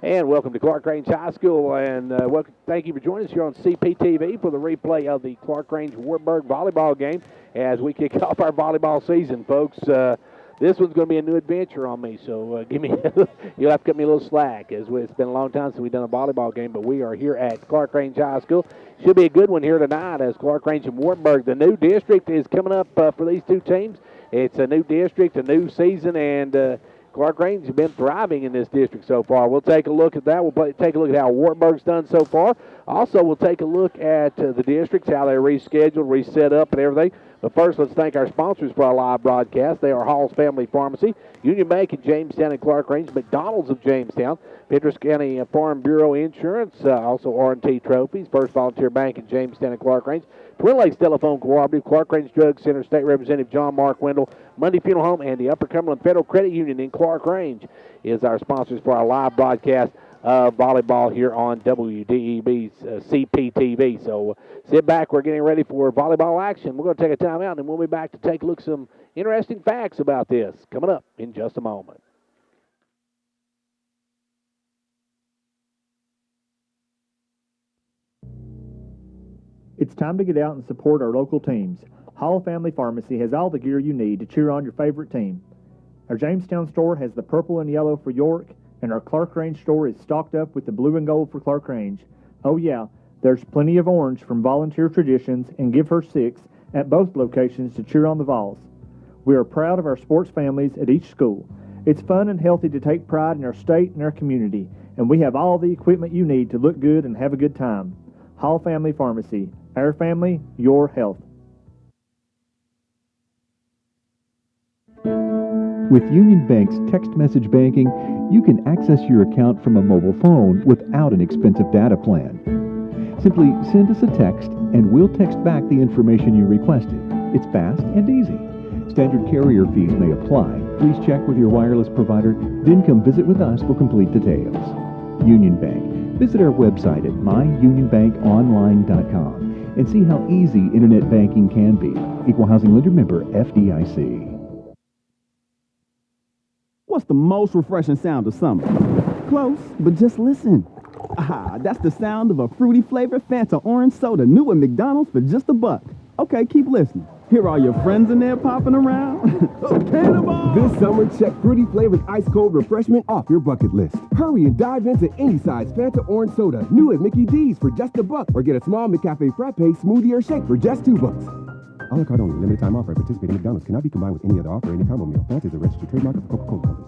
And welcome to Clarkrange High School, and thank you for joining us here on CPTV for the replay of the Clarkrange Wartburg volleyball game as we kick off our volleyball season, folks. This one's going to be a new adventure on me, so give me you'll have to cut me a little slack, as it's been a long time since we've done a volleyball game, but we are here at Clarkrange High School. Should be a good one here tonight as Clarkrange and Wartburg. The new district is coming up for these two teams. It's a new district, a new season, and Clarkrange has been thriving in this district so far. We'll take a look at that. We'll take a look at how Wartburg's done so far. Also, we'll take a look at the districts, how they're rescheduled, reset up, and everything. But first, let's thank our sponsors for our live broadcast. They are Hall's Family Pharmacy, Union Bank in Jamestown and Clarkrange, McDonald's of Jamestown, Fentress County Farm Bureau Insurance, also R&T Trophies, First Volunteer Bank in Jamestown and Clarkrange, Twin Lakes Telephone Cooperative, Clarkrange Drug Center, State Representative John Mark Wendell, Monday Funeral Home, and the Upper Cumberland Federal Credit Union in Clarkrange is our sponsors for our live broadcast of volleyball here on WDEB's CPTV. So sit back. We're getting ready for volleyball action. We're going to take a timeout, and then we'll be back to take a look at some interesting facts about this coming up in just a moment. It's time to get out and support our local teams. Hall Family Pharmacy has all the gear you need to cheer on your favorite team. Our Jamestown store has the purple and yellow for York, and our Clarkrange store is stocked up with the blue and gold for Clarkrange. Oh yeah, there's plenty of orange from Volunteer Traditions and Give Her Six at both locations to cheer on the Vols. We are proud of our sports families at each school. It's fun and healthy to take pride in our state and our community, and we have all the equipment you need to look good and have a good time. Hall Family Pharmacy. Our family, your health. With Union Bank's text message banking, you can access your account from a mobile phone without an expensive data plan. Simply send us a text and we'll text back the information you requested. It's fast and easy. Standard carrier fees may apply. Please check with your wireless provider, then come visit with us for complete details. Union Bank. Visit our website at myunionbankonline.com and see how easy internet banking can be. Equal Housing Lender Member FDIC. What's the most refreshing sound of summer? Close, but just listen. Ah, that's the sound of a fruity flavored Fanta orange soda new at McDonald's for just $1. Okay, keep listening. Hear all your friends in there popping around? Cannonball! This summer, check fruity flavored ice cold refreshment off your bucket list. Hurry and dive into any size Fanta orange soda new at Mickey D's for just $1, or get a small McCafe frappe smoothie or shake for just $2. A la carte only. Limited time offer at participating McDonald's. Cannot be combined with any other offer or any combo meal. Fanta is a registered trademark of the Coca-Cola Company.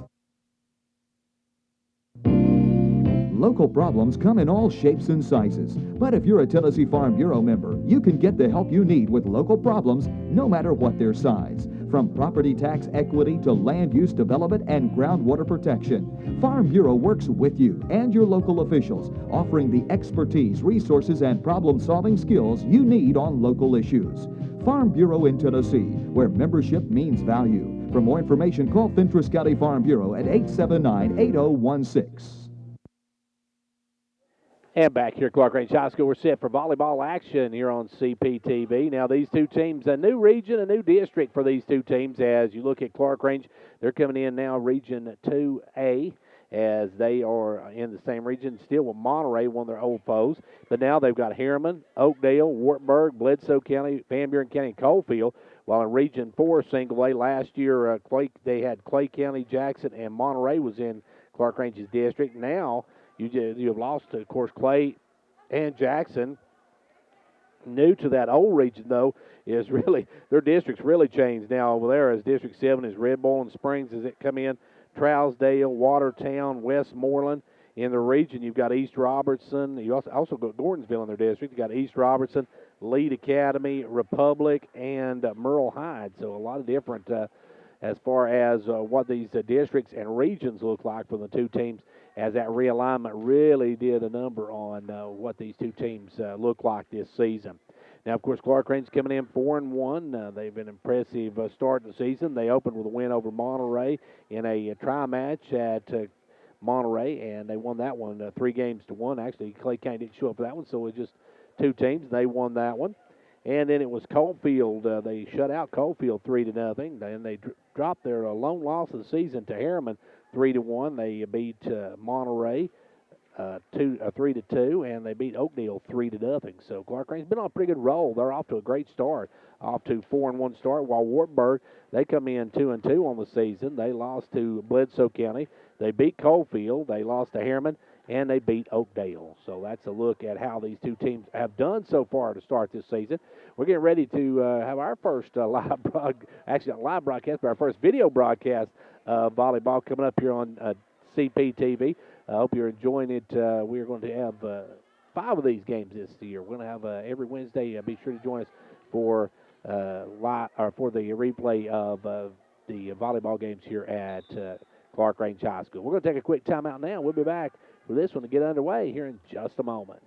Local problems come in all shapes and sizes. But if you're a Tennessee Farm Bureau member, you can get the help you need with local problems no matter what their size. From property tax equity to land use development and groundwater protection, Farm Bureau works with you and your local officials, offering the expertise, resources, and problem-solving skills you need on local issues. Farm Bureau in Tennessee, where membership means value. For more information, call Fentress County Farm Bureau at 879-8016. And back here at Clarkrange High School, we're set for volleyball action here on CPTV. Now, these two teams, a new region, a new district for these two teams. As you look at Clarkrange, they're coming in now Region 2A, as they are in the same region still with Monterey, one of their old foes. But now they've got Harriman, Oakdale, Wartburg, Bledsoe County, Van Buren County, and Coalfield. While in Region 4, Single A, last year they had Clay County, Jackson, and Monterey was in Clarkrange's district. Now, you have lost, of course, Clay and Jackson. New to that old region, though, is really their district's really changed now over there. As District 7 is Red Bull and Springs as it come in, Trousdale, Watertown, Westmoreland. In the region, you've got East Robertson. You also got Gordonsville in their district. You've got East Robertson, Lead Academy, Republic, and Merle Hyde. So a lot of different as far as what these districts and regions look like for the two teams, as that realignment really did a number on what these two teams look like this season. Now, of course, Clarkrange coming in 4-1. They've been impressive start to the season. They opened with a win over Monterey in a tri-match at Monterey, and they won that one 3-1. Actually, Clay County didn't show up for that one, so it was just two teams. They won that one. And then it was Coalfield. They shut out Coalfield 3-0. Then they dropped their lone loss of the season to Harriman 3-1. They beat Monterey 3-2, and they beat Oakdale 3-0. So Clarkrange's been on a pretty good roll. They're off to a great start, off to 4-1 start. While Wartburg, they come in 2-2 on the season. They lost to Bledsoe County. They beat Coalfield. They lost to Harriman, and they beat Oakdale. So that's a look at how these two teams have done so far to start this season. We're getting ready to have our first live broadcast, but our first video broadcast of volleyball coming up here on CPTV. I hope you're enjoying it. We're going to have 5 of these games this year. We're going to have every Wednesday. Be sure to join us for for the replay of the volleyball games here at Clarkrange High School. We're going to take a quick timeout now. We'll be back for this one to get underway here in just a moment.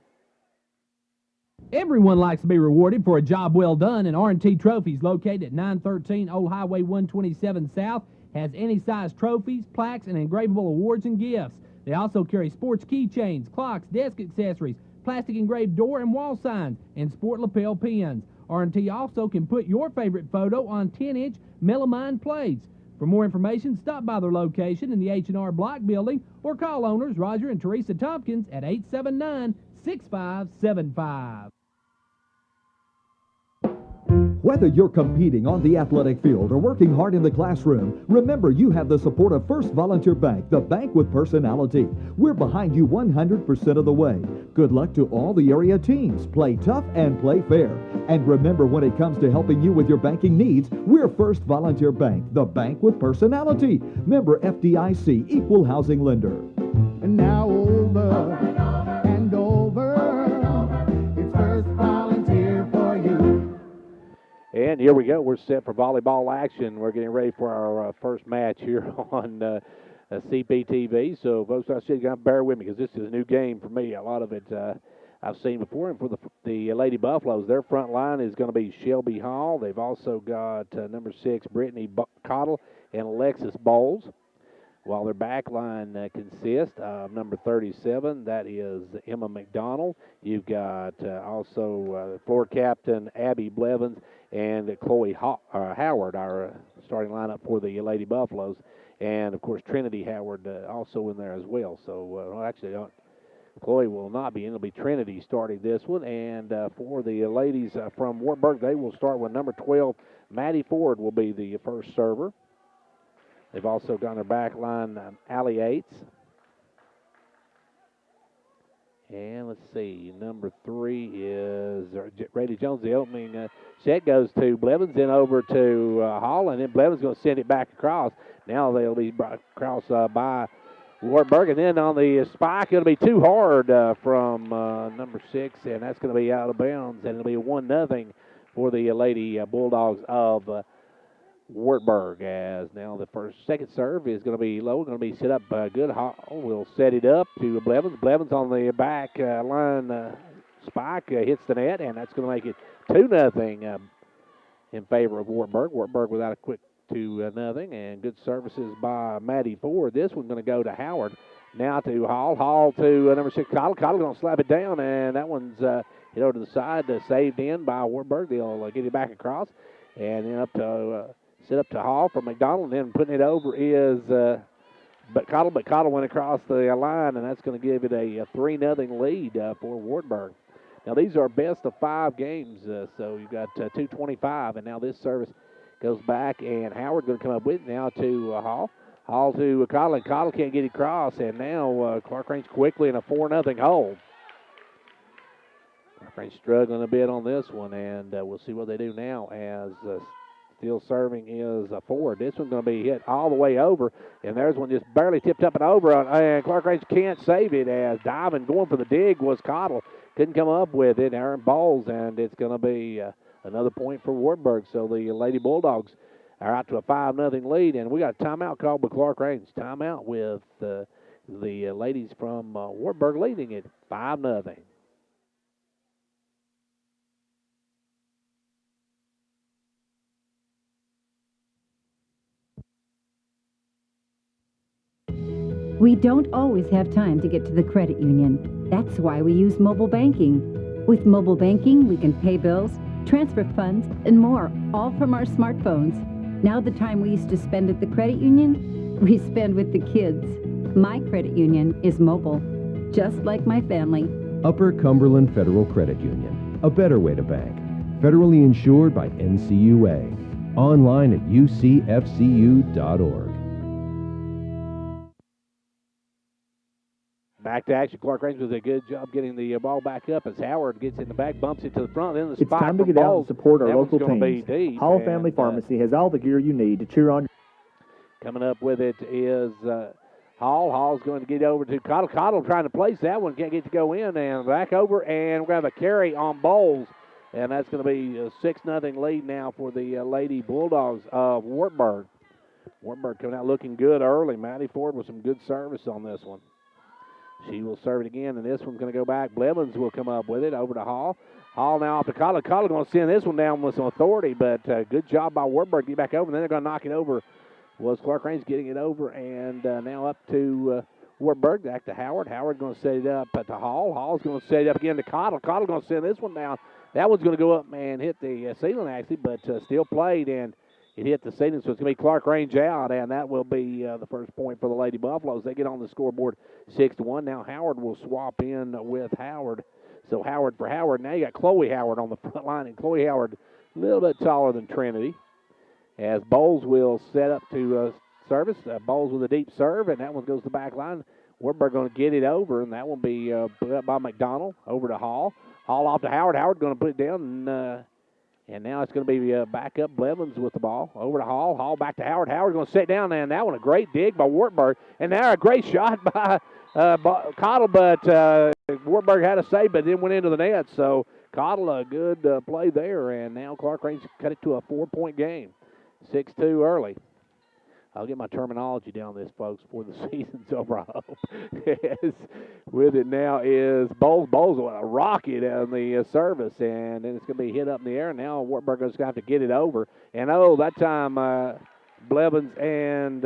Everyone likes to be rewarded for a job well done, and R&T Trophies, located at 913 Old Highway 127 South, has any size trophies, plaques, and engravable awards and gifts. They also carry sports keychains, clocks, desk accessories, plastic engraved door and wall signs, and sport lapel pins. R&T also can put your favorite photo on 10-inch melamine plates. For more information, stop by their location in the H&R Block building or call owners Roger and Teresa Tompkins at 879-6575. Whether you're competing on the athletic field or working hard in the classroom, remember you have the support of First Volunteer Bank, the bank with personality. We're behind you 100% of the way. Good luck to all the area teams. Play tough and play fair. And remember, when it comes to helping you with your banking needs, we're First Volunteer Bank, the bank with personality. Member FDIC, equal housing lender. And now over and over, it's First Volunteer for you. And here we go. We're set for volleyball action. We're getting ready for our first match here on CPTV. So, folks, I said you got to bear with me because this is a new game for me. A lot of it I've seen before. And for the Lady Buffaloes, their front line is going to be Shelby Hall. They've also got number 6, Brittany Cottle, and Alexis Bowles. While their back line consists of number 37, that is Emma McDonald. You've got also floor captain Abby Blevins and Chloe Howard, our starting lineup for the Lady Buffaloes. And, of course, Trinity Howard also in there as well. So, actually, Chloe will not be in. It'll be Trinity starting this one. And for the ladies from Wartburg, they will start with number 12, Maddie Ford will be the first server. They've also got on their back line Allie Yates. And let's see, number 3 is Brady Jones. The opening set goes to Blevins, then over to Hall, and then Blevins going to send it back across. Now they'll be across by Wartburg, and then on the spike, it'll be too hard from number 6, and that's going to be out of bounds, and it'll be 1-0 for the Lady Bulldogs of Wartburg, as now the second serve is going to be low, going to be set up good. Hall will set it up to Blevins. Blevins on the back line spike hits the net, and that's going to make it 2-0 in favor of Wartburg. Wartburg without a quick 2-0, and good services by Maddie Ford. This one's going to go to Howard. Now to Hall. Hall to number 6, Cottle. Cottle going to slap it down, and that one's hit over to the side, saved in by Wartburg. They'll get it back across, and then up to set up to Hall for McDonald, and then putting it over is Cottle. But Cottle went across the line, and that's going to give it a 3-0 lead for Wartburg. Now, these are best of 5 games, so you've got 2:25, and now this service goes back, and Howard going to come up with it now to Hall. Hall to Cottle, and Cottle can't get it across, and now Clarkrange quickly in a 4-0 hole. Clarkrange struggling a bit on this one, and we'll see what they do now as still serving is Ford. This one's going to be hit all the way over, and there's one just barely tipped up and over, and Clarkrange can't save it as diving, going for the dig was Cottle. Couldn't come up with it. Aaron Balls, and it's going to be another point for Wartburg. So the Lady Bulldogs are out to a 5-0 lead, and we got a timeout called by Clarkrange. Timeout with the ladies from Wartburg leading it 5-0. We don't always have time to get to the credit union. That's why we use mobile banking. With mobile banking, we can pay bills, transfer funds, and more, all from our smartphones. Now the time we used to spend at the credit union, we spend with the kids. My credit union is mobile. just like my family. Upper Cumberland Federal Credit Union, a better way to bank. Federally insured by NCUA. Online at ucfcu.org. Back to action. Clarkrange does a good job getting the ball back up as Howard gets in the back, bumps it to the front. Then the It's spot time to for get out Bowles. and support our That local one's gonna be teams. deep, Hall and, Family Pharmacy has all the gear you need to cheer on. Coming up with it is Hall. Hall's going to get over to Cottle. Cottle trying to place that one. Can't get to go in. And back over. And we're going to have a carry on Bowles. And that's going to be a 6-0 lead now for the Lady Bulldogs of Wartburg. Wartburg coming out looking good early. Maddie Ford with some good service on this one. She will serve it again, and this one's going to go back. Blevins will come up with it over to Hall. Hall now off to Cottle. Cottle going to send this one down with some authority, but good job by Wartburg to get back over. And then they're going to knock it over. Was Clarkrange getting it over, and now up to Wartburg. Back to Howard. Howard going to set it up to Hall. Hall's going to set it up again to Cottle. Cottle going to send this one down. That one's going to go up and hit the ceiling, actually, but still played, and it hit the ceiling, so it's going to be Clarkrange out, and that will be the first point for the Lady Buffaloes. They get on the scoreboard 6-1. Now Howard will swap in with Howard. So Howard for Howard. Now you got Chloe Howard on the front line, and Chloe Howard a little bit taller than Trinity. As Bowles will set up to service. Bowles with a deep serve, and that one goes to the back line. Wartburg going to get it over, and that will be put up by McDonald over to Hall. Hall off to Howard. Howard going to put it down, and now it's going to be back up Blevins with the ball. Over to Hall. Hall back to Howard. Howard going to sit down, and that one a great dig by Wartburg. And now a great shot by Cottle, but Wartburg had a save, but then went into the net. So Cottle, a good play there, and now Clarkrange cut it to a 4-point game. 6-2 early. I'll get my terminology down this, folks, before the season's over, I hope. Yes. With it now is Bowles. Bowles with a rocket on the service, and then it's going to be hit up in the air. Now Wartburg is going to have to get it over. And, that time Blevins and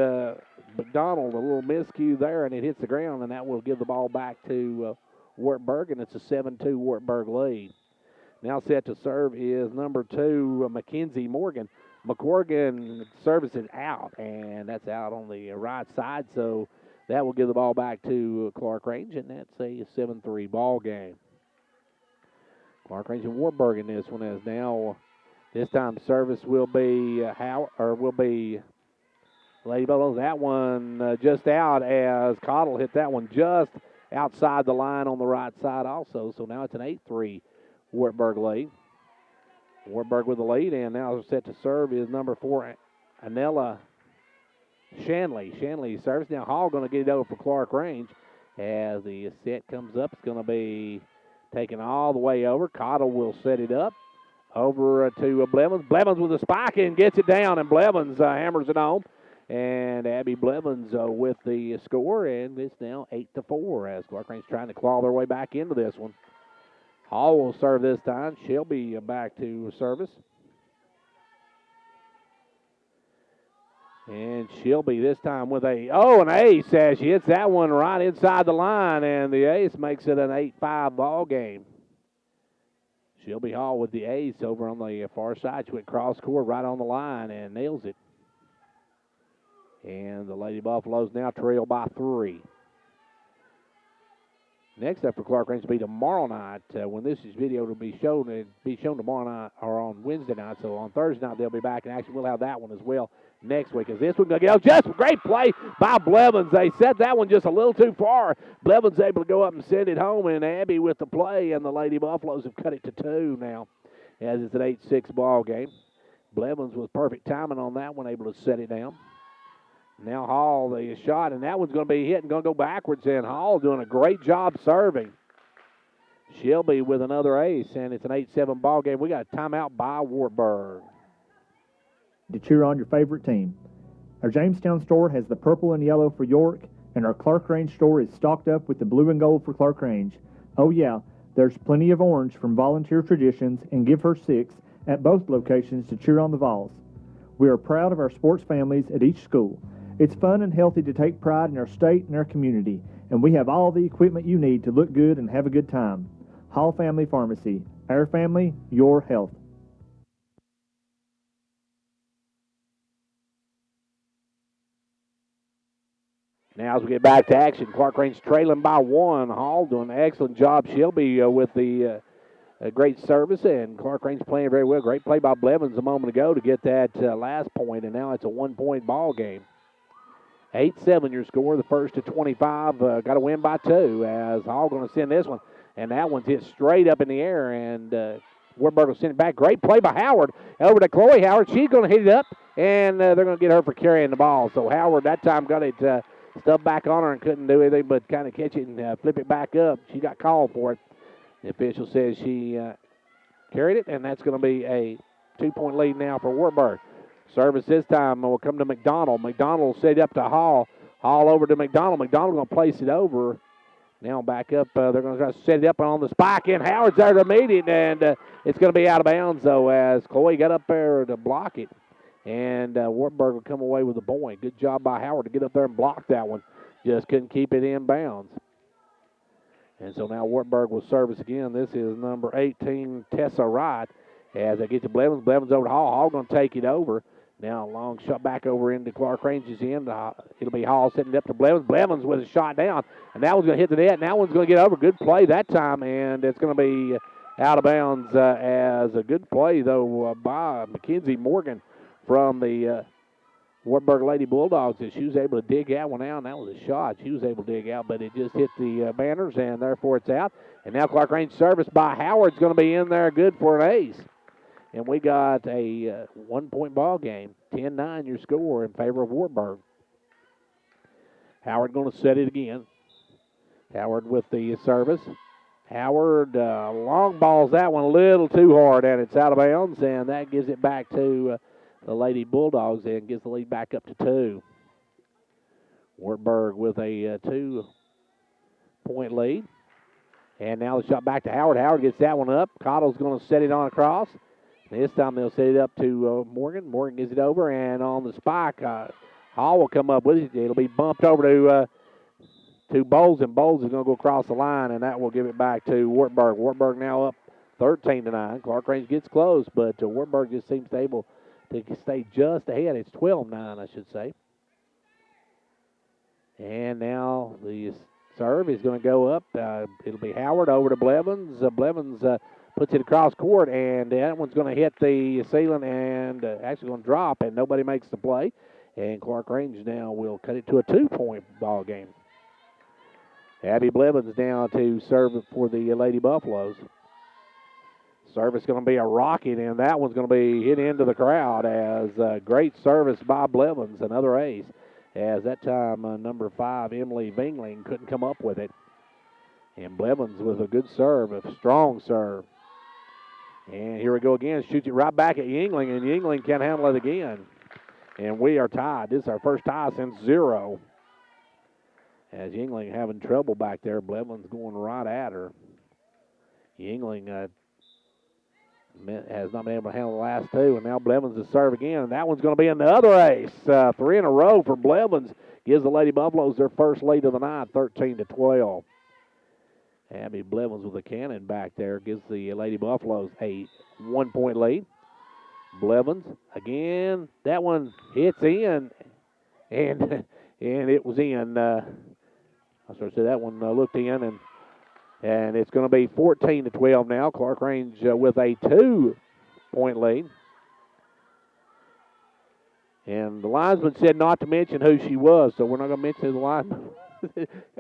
McDonald, a little miscue there, and it hits the ground, and that will give the ball back to Wartburg, and it's a 7-2 Wartburg lead. Now set to serve is number 2, Mackenzie Morgan. McCorgan service is out, and that's out on the right side, so that will give the ball back to Clarkrange, and that's a 7-3 ball game. Clarkrange and Wartburg in this one is now, this time service will be Lady Bulldogs. That one just out as Cottle hit that one just outside the line on the right side also, so now it's an 8-3 Wartburg lead. Wartburg with the lead, and now set to serve is number 4, Anella Shanley. Shanley serves. Now Hall going to get it over for Clarkrange. As the set comes up, it's going to be taken all the way over. Cottle will set it up. Over to Blevins. Blevins with a spike and gets it down, and Blevins hammers it home. And Abby Blevins with the score, and it's now 8-4 as Clarkrange trying to claw their way back into this one. Hall will serve this time. She'll be back to service. And she'll be this time with an ace as she hits that one right inside the line, and the ace makes it an 8-5 ball game. Shelby Hall with the ace over on the far side. She went cross court right on the line and nails it. And the Lady Buffaloes now trail by 3. Next up for Clarkrange will be tomorrow night. When this is video, it'll be shown tomorrow night or on Wednesday night. So on Thursday night they'll be back in action. We'll have that one as well next week. As this one going to go, just a great play by Blevins. They set that one just a little too far. Blevins able to go up and send it home, and Abby with the play, and the Lady Buffaloes have cut it to 2 now, as it's an 8-6 ball game. Blevins with perfect timing on that one, able to set it down. Now Hall, the shot, and that one's going to be hit and going to go backwards, and Hall doing a great job serving. Shelby with another ace, and it's an 8-7 ball game. We got a timeout by Wartburg. To cheer on your favorite team. Our Jamestown store has the purple and yellow for York, and our Clarkrange store is stocked up with the blue and gold for Clarkrange. Oh yeah, there's plenty of orange from Volunteer Traditions and Give Her 6 at both locations to cheer on the Vols. We are proud of our sports families at each school. It's fun and healthy to take pride in our state and our community, and we have all the equipment you need to look good and have a good time. Hall Family Pharmacy. Our family, your health. Now as we get back to action, Clarkrange trailing by 1. Hall doing an excellent job. She'll be with the great service, and Clarkrange playing very well. Great play by Blevins a moment ago to get that last point, and now it's a 1-point ball game. 8-7 your score. The first to 25. Got to win by 2 as Hall going to send this one, and that one's hit straight up in the air, and Wartburg will send it back. Great play by Howard over to Chloe Howard. She's going to hit it up, and they're going to get her for carrying the ball. So Howard that time got it stubbed back on her and couldn't do anything but kind of catch it and flip it back up. She got called for it. The official says she carried it, and that's going to be a 2-point lead now for Wartburg. Service this time will come to McDonald. McDonald will set it up to Hall. Hall over to McDonald. McDonald going to place it over. Now back up. They're going to try to set it up on the spike, and Howard's there to meet it, and it's going to be out of bounds, though, as Chloe got up there to block it. And Wartburg will come away with a point. Good job by Howard to get up there and block that one. Just couldn't keep it in bounds. And so now Wartburg will service again. This is number 18, Tessa Wright, as they get to Blevins. Blevins over to Hall. Hall going to take it over. Now a long shot back over into Clarkrange's end. It'll be Hall setting it up to Blevins. Blevins with a shot down, and that one's going to hit the net, and that one's going to get over. Good play that time, and it's going to be out of bounds as a good play, though, by Mackenzie Morgan from the Wartburg Lady Bulldogs, that she was able to dig that one out, and that was a shot she was able to dig out, but it just hit the banners, and therefore it's out. And now Clarkrange service by Howard's going to be in there, good for an ace. And we got a 1-point ball game, 10-9 your score in favor of Wartburg. Howard going to set it again. Howard with the service. Howard long balls that one a little too hard, and it's out of bounds, and that gives it back to the Lady Bulldogs and gives the lead back up to 2. Wartburg with a 2-point lead. And now the shot back to Howard. Howard gets that one up. Cottle's going to set it on across. This time they'll set it up to Morgan. Morgan gets it over, and on the spike, Hall will come up with it. It'll be bumped over to Bowles, and Bowles is going to go across the line, and that will give it back to Wartburg. Wartburg now up 13-9. Clarkrange gets close, but Wartburg just seems able to stay just ahead. It's 12-9, I should say. And now the serve is going to go up. It'll be Howard over to Blevins. Blevins puts it across court, and that one's going to hit the ceiling and actually going to drop, and nobody makes the play. And Clarkrange now will cut it to a 2-point ball game. Abby Blevins now to serve it for the Lady Buffaloes. Service going to be a rocket, and that one's going to be hit into the crowd as great service by Blevins, another ace. As that time, number 5, Emily Vingling, couldn't come up with it. And Blevins with a good serve, a strong serve. And here we go again. Shoots it right back at Yingling, and Yingling can't handle it again. And we are tied. This is our first tie since 0. As Yingling having trouble back there, Blevins going right at her. Yingling has not been able to handle the last 2, and now Blevins to serve again, and that one's going to be another ace. 3 in a row for Blevins. Gives the Lady Buffaloes their first lead of the night, 13-12. Abby Blevins with a cannon back there gives the Lady Buffaloes a 1-point lead. Blevins again. That one hits in, and it was in. I sort of said that one looked in, and it's going to be 14-12 now. Clarkrange with a 2-point lead. And the linesman said not to mention who she was, so we're not going to mention who the linesman.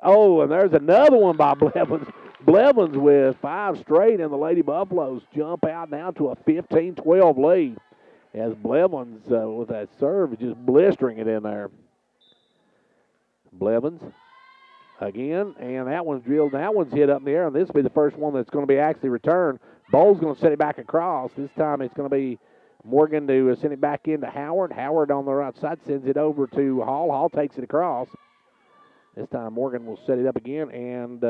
Oh, and there's another one by Blevins. Blevins with 5 straight, and the Lady Buffaloes jump out now to a 15-12 lead. As Blevins with that serve just blistering it in there. Blevins again, and that one's drilled. That one's hit up in the air, and this will be the first one that's going to be actually returned. Bowles going to set it back across. This time it's going to be Morgan to send it back into Howard. Howard on the right side sends it over to Hall. Hall takes it across. This time Morgan will set it up again, and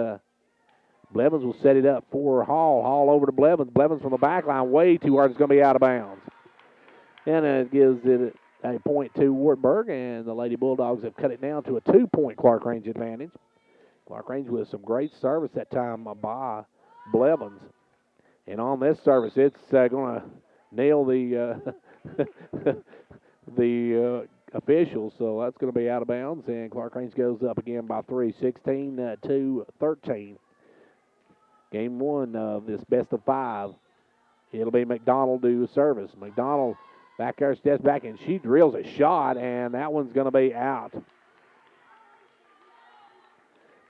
Blevins will set it up for Hall. Hall over to Blevins. Blevins from the back line, way too hard. It's going to be out of bounds. And it gives it a point to Wartburg, and the Lady Bulldogs have cut it down to a 2-point Clarkrange advantage. Clarkrange with some great service that time by Blevins. And on this service, it's going to nail the officials, so that's going to be out of bounds, and Clarkrange goes up again by 3, 16-13. Game 1 of this best of 5. It'll be McDonald to service. McDonald back there, steps back, and she drills a shot, and that one's going to be out.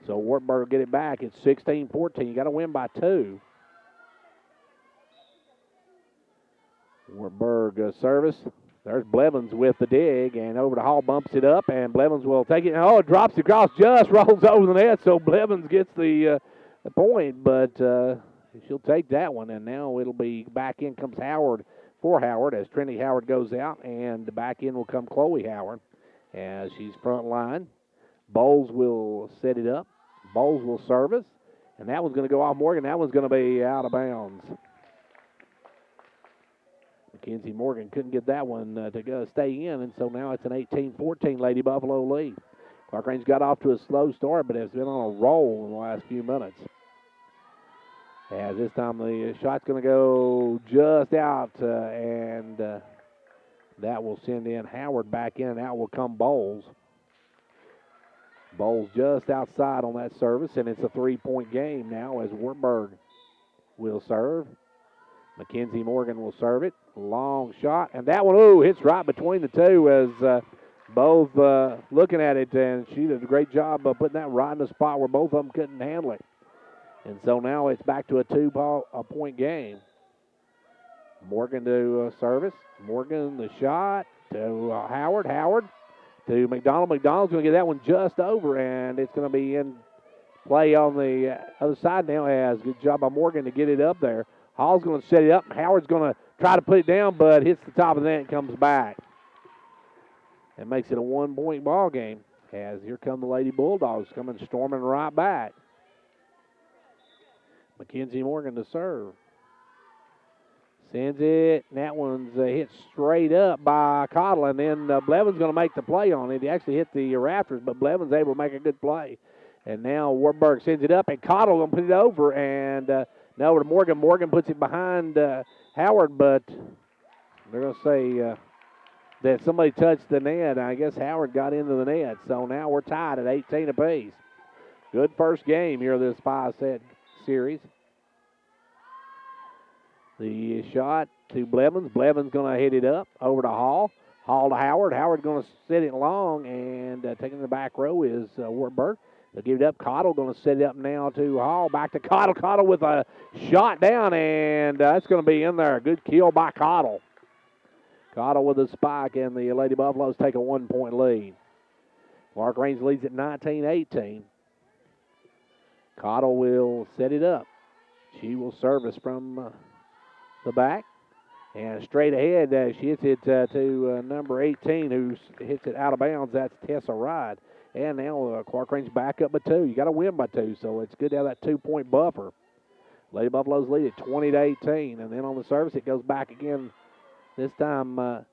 So Wartburg will get it back. It's 16-14. You got to win by 2. Wartburg service. There's Blevins with the dig, and over to Hall, bumps it up, and Blevins will take it. Oh, it drops across, just rolls over the net, so Blevins gets the point, but she'll take that one, and now it'll be back in comes Howard for Howard as Trinity Howard goes out, and back in will come Chloe Howard as she's front line. Bowles will set it up. Bowles will service, and that one's going to go off Morgan. That one's going to be out of bounds. Mackenzie Morgan couldn't get that one to go stay in, and so now it's an 18-14 Lady Buffalo lead. Clarkrange got off to a slow start, but has been on a roll in the last few minutes. As this time the shot's going to go just out, and that will send in Howard back in, and out will come Bowles. Bowles just outside on that service, and it's a 3-point game now as Wartburg will serve. Mackenzie Morgan will serve it. Long shot, and that one, hits right between the two as both looking at it, and she did a great job of putting that right in the spot where both of them couldn't handle it. And so now it's back to a 2-point game. Morgan to service. Morgan the shot to Howard. Howard to McDonald. McDonald's going to get that one just over, and it's going to be in play on the other side now. As good job by Morgan to get it up there. Hall's going to set it up, and Howard's going to try to put it down, but hits the top of the net and comes back. That makes it a 1-point ball game. As here come the Lady Bulldogs coming storming right back. Mackenzie Morgan to serve. Sends it, and that one's hit straight up by Cottle, and then Blevins going to make the play on it. He actually hit the rafters, but Blevins able to make a good play. And now Wartburg sends it up, and Cottle going to put it over, and now over to Morgan. Morgan puts it behind Howard, but they're going to say that somebody touched the net. I guess Howard got into the net, so now we're tied at 18 apiece. Good first game here of this 5-set series. The shot to Blevins. Blevins going to hit it up over to Hall. Hall to Howard. Howard going to set it long, and taking the back row is Wartburg. They'll give it up. Cottle going to set it up now to Hall. Back to Cottle. Cottle with a shot down, and that's going to be in there. Good kill by Cottle. Cottle with a spike, and the Lady Buffaloes take a 1-point lead. Clarkrange leads at 19-18. Cottle will set it up. She will service from the back. And straight ahead, she hits it to number 18, who hits it out of bounds. That's Tessa Ride. And now Clarkrange back up by 2. You got to win by 2, so it's good to have that 2-point buffer. Lady Buffaloes lead at 20-18. And then on the service, it goes back again. This time to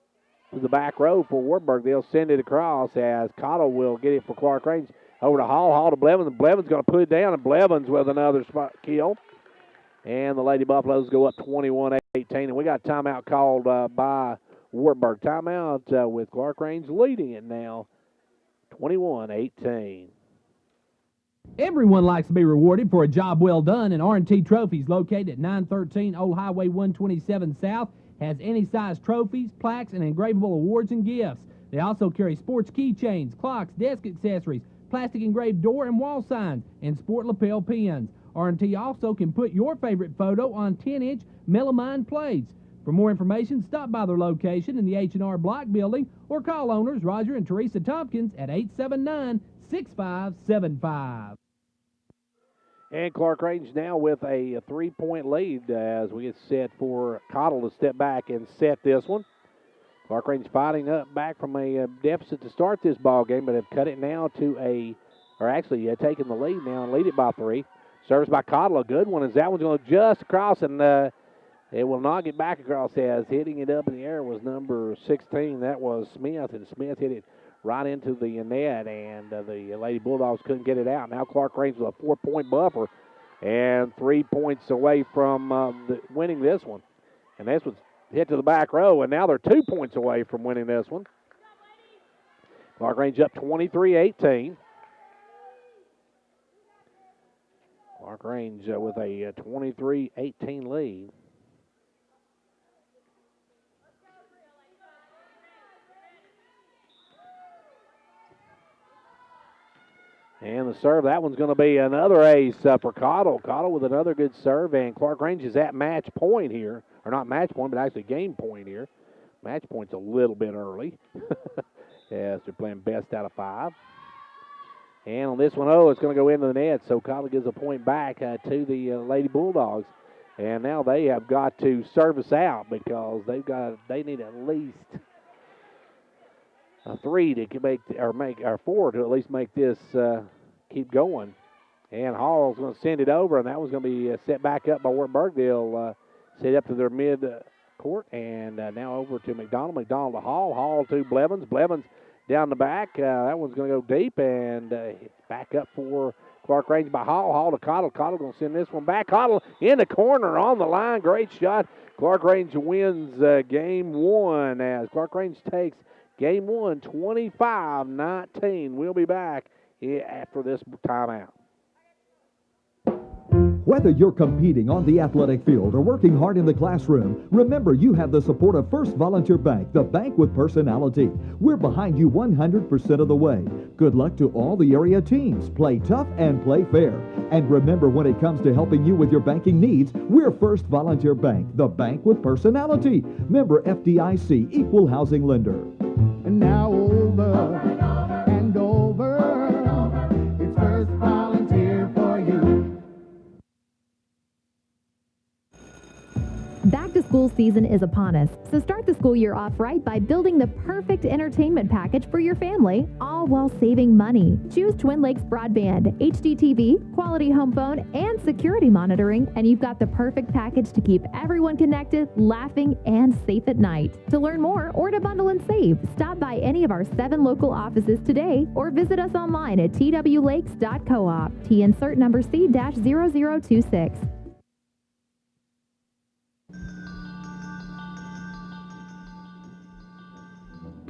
the back row for Wartburg. They'll send it across as Cottle will get it for Clarkrange. Over to Hall. Hall to Blevins. And Blevins going to put it down, and Blevins with another spot kill. And the Lady Buffaloes go up 21-18. And we got a timeout called by Wartburg. Timeout with Clarkrange leading it now 21-18. Everyone likes to be rewarded for a job well done, and R&T Trophies, located at 913 Old Highway 127 South, has any size trophies, plaques, and engravable awards and gifts. They also carry sports keychains, clocks, desk accessories, plastic engraved door and wall signs, and sport lapel pins. R&T also can put your favorite photo on 10-inch melamine plates. For more information, stop by their location in the H&R Block building or call owners Roger and Teresa Tompkins at 879-6575. And Clarkrange now with a 3-point lead as we get set for Cottle to step back and set this one. Clarkrange fighting up back from a deficit to start this ball game, but have cut it now to taking the lead now and lead it by 3. Service by Cottle, a good one, as that one's going to just across, and it will not get back across, as hitting it up in the air was number 16. That was Smith, and Smith hit it right into the net, and the Lady Bulldogs couldn't get it out. Now Clarkrange with a 4-point buffer and 3 points away from winning this one. And this was hit to the back row, and now they're 2 points away from winning this one. Clarkrange up 23-18. Clarkrange with a 23-18 lead. And the serve, that one's going to be another ace for Cottle. Cottle with another good serve, and Clarkrange is at match point here. Or not match point, but actually game point here. Match point's a little bit early. Yes, they're playing best out of 5. And on this one, it's going to go into the net, so Cottle gives a point back to the Lady Bulldogs. And now they have got to service out because they need at least a 3 to make or 4 to at least make this keep going. And Hall's going to send it over, and that was going to be set back up by Wartburg. They'll set up to their mid court, and now over to McDonald. McDonald to Hall. Hall to Blevins. Blevins down the back. That one's going to go deep, and back up for Clarkrange by Hall. Hall to Cottle. Cottle going to send this one back. Cottle in the corner on the line. Great shot. Clarkrange wins game 1 as Clarkrange takes game 1, 25-19. We'll be back after this timeout. Whether you're competing on the athletic field or working hard in the classroom, remember you have the support of First Volunteer Bank, the bank with personality. We're behind you 100% of the way. Good luck to all the area teams. Play tough and play fair. And remember, when it comes to helping you with your banking needs, we're First Volunteer Bank, the bank with personality. Member FDIC, equal housing lender. And now over and over, it's First Volunteer for you. Back to school season is upon us, so start the school year off right by building the perfect entertainment package for your family, all while saving money. Choose Twin Lakes Broadband, HDTV, quality home phone, and security monitoring, and you've got the perfect package to keep everyone connected, laughing, and safe at night. To learn more or to bundle and save, stop by any of our 7 local offices today or visit us online at twlakes.coop. T insert number C-0026.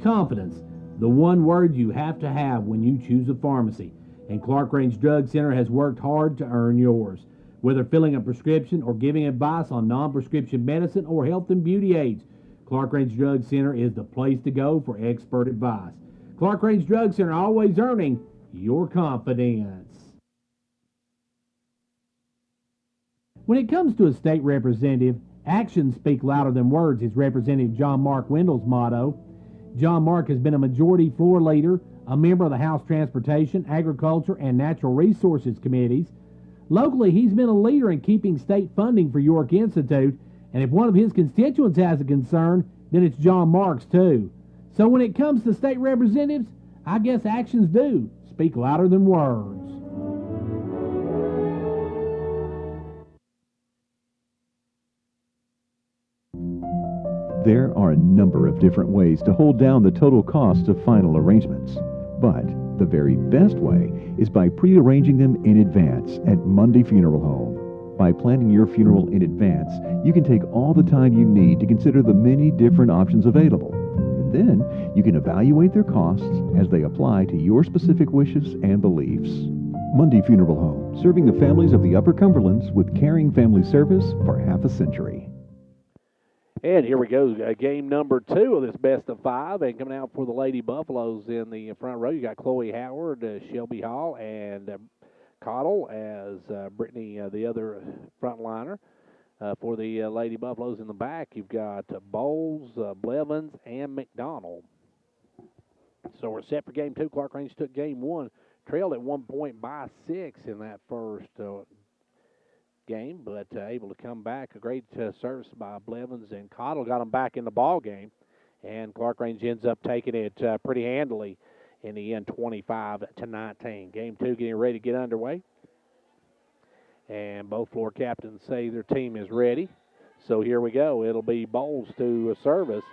Confidence, the one word you have to have when you choose a pharmacy. And Clarkrange Drug Center has worked hard to earn yours. Whether filling a prescription or giving advice on non-prescription medicine or health and beauty aids, Clarkrange Drug Center is the place to go for expert advice. Clarkrange Drug Center, always earning your confidence. When it comes to a state representative, actions speak louder than words is Representative John Mark Wendell's motto. John Mark has been a majority floor leader, a member of the House Transportation, Agriculture, and Natural Resources Committees. Locally, he's been a leader in keeping state funding for York Institute, and if one of his constituents has a concern, then it's John Mark's too. So when it comes to state representatives, I guess actions do speak louder than words. There are a number of different ways to hold down the total cost of final arrangements, but the very best way is by pre-arranging them in advance at Mundy Funeral Home. By planning your funeral in advance, you can take all the time you need to consider the many different options available, and then you can evaluate their costs as they apply to your specific wishes and beliefs. Mundy Funeral Home, serving the families of the Upper Cumberlands with caring family service for half a century. And here we go, game number 2 of this best of 5. And coming out for the Lady Buffaloes in the front row, you got Chloe Howard, Shelby Hall, and Cottle as Brittany, the other frontliner. For the Lady Buffaloes in the back, you've got Bowles, Blevins, and McDonald. So we're set for game 2. Clarkrange took game 1, trailed at 1 point by 6 in that first game, but able to come back. A great service by Blevins, and Cottle got them back in the ball game, and Clarkrange ends up taking it pretty handily in the end, 25-19. Game 2 getting ready to get underway, and both floor captains say their team is ready. So here we go. It'll be Bowles to service.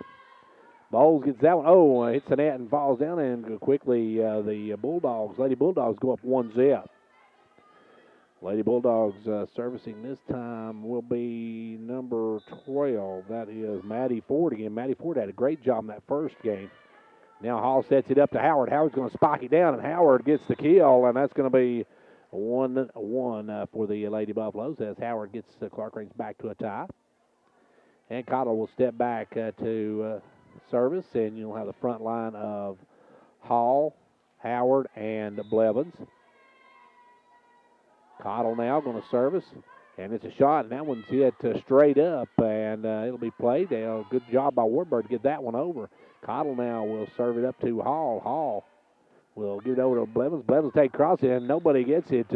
Bowles gets that one. Oh, hits the net and falls down, and quickly the Bulldogs, Lady Bulldogs, go up 1-0. Lady Bulldogs servicing this time will be number 12. That is Maddie Ford again. Maddie Ford had a great job in that first game. Now Hall sets it up to Howard. Howard's going to spike it down, and Howard gets the kill, and that's going to be 1-1 for the Lady Buffaloes as Howard gets Clarkrange back to a tie. And Cottle will step back to service, and you'll have the front line of Hall, Howard, and Blevins. Cottle now going to service, and it's a shot, and that one's hit straight up, and it'll be played. Good job by Wartburg to get that one over. Cottle now will serve it up to Hall. Hall will give it over to Blevins. Blevins take cross, and nobody gets it.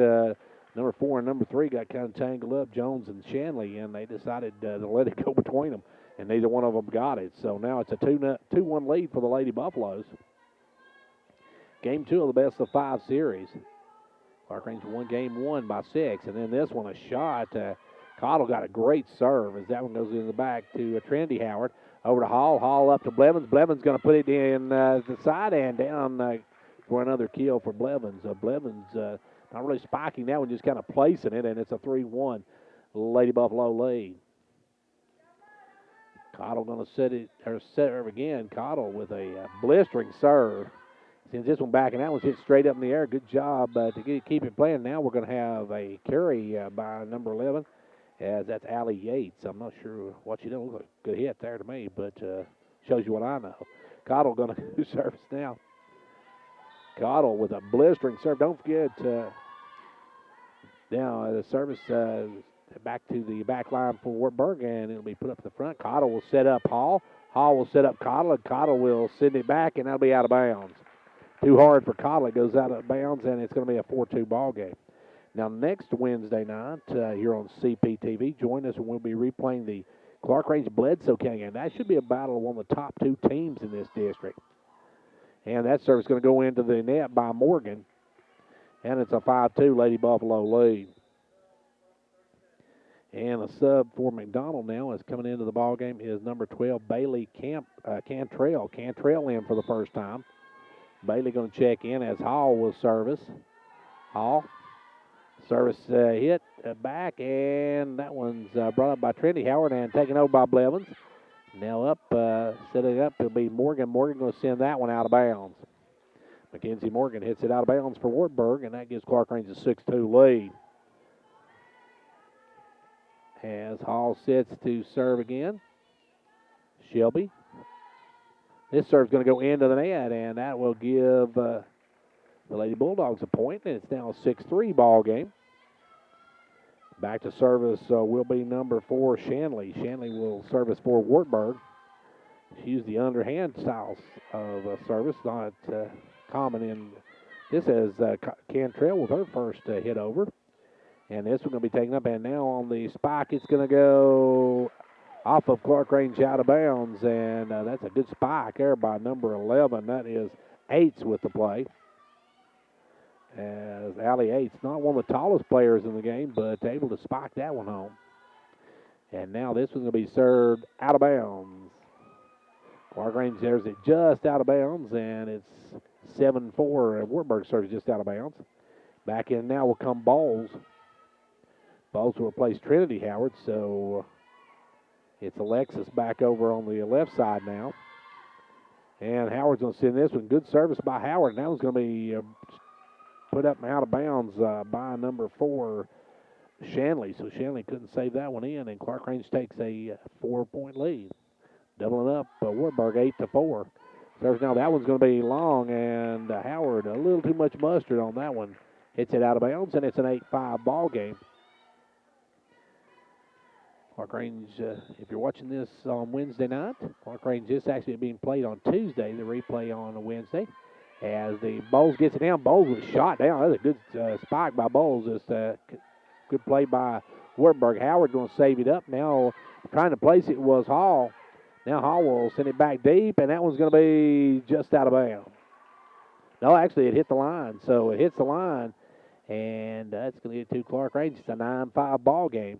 Number 4 and number 3 got kind of tangled up, Jones and Shanley, and they decided to let it go between them, and neither one of them got it. So now it's a 2-1 lead for the Lady Buffaloes. Game 2 of the best of 5 series. Clarkrange won game 1 by 6, and then this one a shot. Cottle got a great serve as that one goes in the back to Trinity Howard. Over to Hall. Hall up to Blevins. Blevins going to put it in the side and down for another kill for Blevins. Blevins not really spiking that one, just kind of placing it, and it's a 3-1 Lady Buffalo lead. Cottle going to set her again. Cottle with a blistering serve. Sends this one back, and that one's hit straight up in the air. Good job to keep it playing. Now we're going to have a carry by number 11, as that's Allie Yates. I'm not sure what she does. Looks like a good hit there to me, but shows you what I know. Cottle going to do service now. Cottle with a blistering serve. Don't forget, now the service back to the back line for Wartburg, and it'll be put up at the front. Cottle will set up Hall. Hall will set up Cottle, and Cottle will send it back, and that'll be out of bounds. Too hard for Cottle. It goes out of bounds, and it's going to be a 4-2 ball game. Now, next Wednesday night here on CPTV, join us and we'll be replaying the Clarkrange Bledsoe County game. That should be a battle of one of the top 2 teams in this district. And that serve is going to go into the net by Morgan, and it's a 5-2 Lady Buffalo lead. And a sub for McDonald now is coming into the ball game is number 12, Bailey Cantrell. Cantrell in for the first time. Bailey going to check in as Hall will service. Hall. Service hit back, and that one's brought up by Trinity Howard and taken over by Blevins. Now up, setting up, it'll be Morgan. Morgan going to send that one out of bounds. Mackenzie Morgan hits it out of bounds for Wartburg, and that gives Clarkrange a 6-2 lead. As Hall sets to serve again. Shelby. This serve's going to go into the net, and that will give the Lady Bulldogs a point, and it's now a 6-3 ball game. Back to service will be number 4, Shanley. Shanley will service for Wartburg. She used the underhand styles of service, not common in this as Cantrell with her first hit over. And this one's going to be taken up, and now on the spike, it's going to go off of Clarkrange out of bounds, and that's a good spike there by number 11. That is Yates with the play. As Allie Yates, not one of the tallest players in the game, but able to spike that one home. And now this one's going to be served out of bounds. Clarkrange serves it just out of bounds, and it's 7-4. Wartburg serves just out of bounds. Back in now will come Bowles. Bowles will replace Trinity Howard, so it's Alexis back over on the left side now. And Howard's going to send this one. Good service by Howard. That one's going to be put up and out of bounds by number 4, Shanley. So Shanley couldn't save that one in, and Clarkrange takes a 4-point lead. Doubling up Wartburg 8-4. Serves now. That one's going to be long, and Howard a little too much mustard on that one. Hits it out of bounds, and it's an 8-5 ball game. Clarkrange, if you're watching this on Wednesday night, Clarkrange is actually being played on Tuesday, the replay on a Wednesday. As the Bowles gets it down, Bowles was shot down. That's a good spike by Bowles. It's a good play by Wartburg. Howard going to save it up. Now trying to place it was Hall. Now Hall will send it back deep, and that one's going to be just out of bounds. No, actually it hit the line. So it hits the line, and that's going to get to Clarkrange. It's a 9-5 ball game.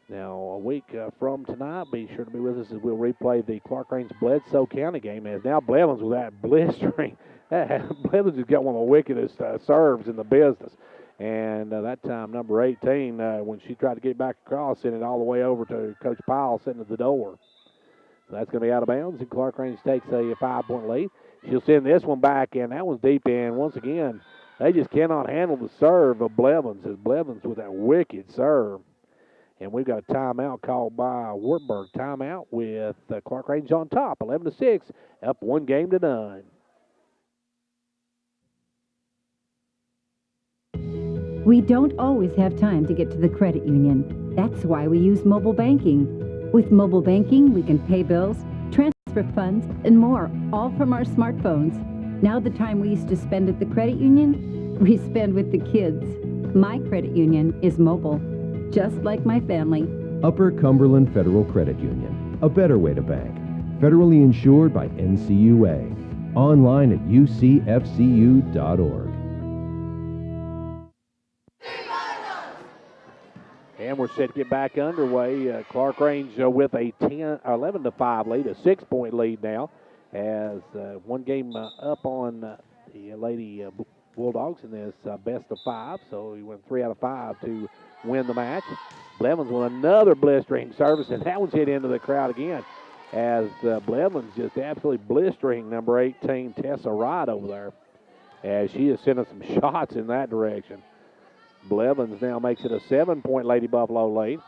Now, a week from tonight, be sure to be with us as we'll replay the Clarkrange Bledsoe County game. As now Blevins with that blistering. Blevins has got one of the wickedest serves in the business. And that time, number 18, when she tried to get back across, sent it all the way over to Coach Powell sitting at the door. So that's going to be out of bounds, and Clarkrange takes a 5-point lead. She'll send this one back, and that one's deep in. Once again, they just cannot handle the serve of Blevins, as Blevins with that wicked serve. And we've got a timeout called by Wartburg. Timeout with Clarkrange on top, 11-6, up 1-0. We don't always have time to get to the credit union. That's why we use mobile banking. With mobile banking, we can pay bills, transfer funds, and more, all from our smartphones. Now the time we used to spend at the credit union, we spend with the kids. My credit union is mobile, just like my family. Upper Cumberland Federal Credit Union, a better way to bank. Federally insured by NCUA. Online at ucfcu.org. And we're set to get back underway. Clarkrange with a 11-5 lead, a 6-point lead now, as one game up on the Lady Bulldogs in this best of 5. So he went 3 out of 5 to win the match. Blevins with another blistering service, and that one's hit into the crowd again, as Blevins just absolutely blistering number 18, Tessa Wright over there, as she is sending some shots in that direction. Blevins now makes it a 7-point Lady Buffalo lead.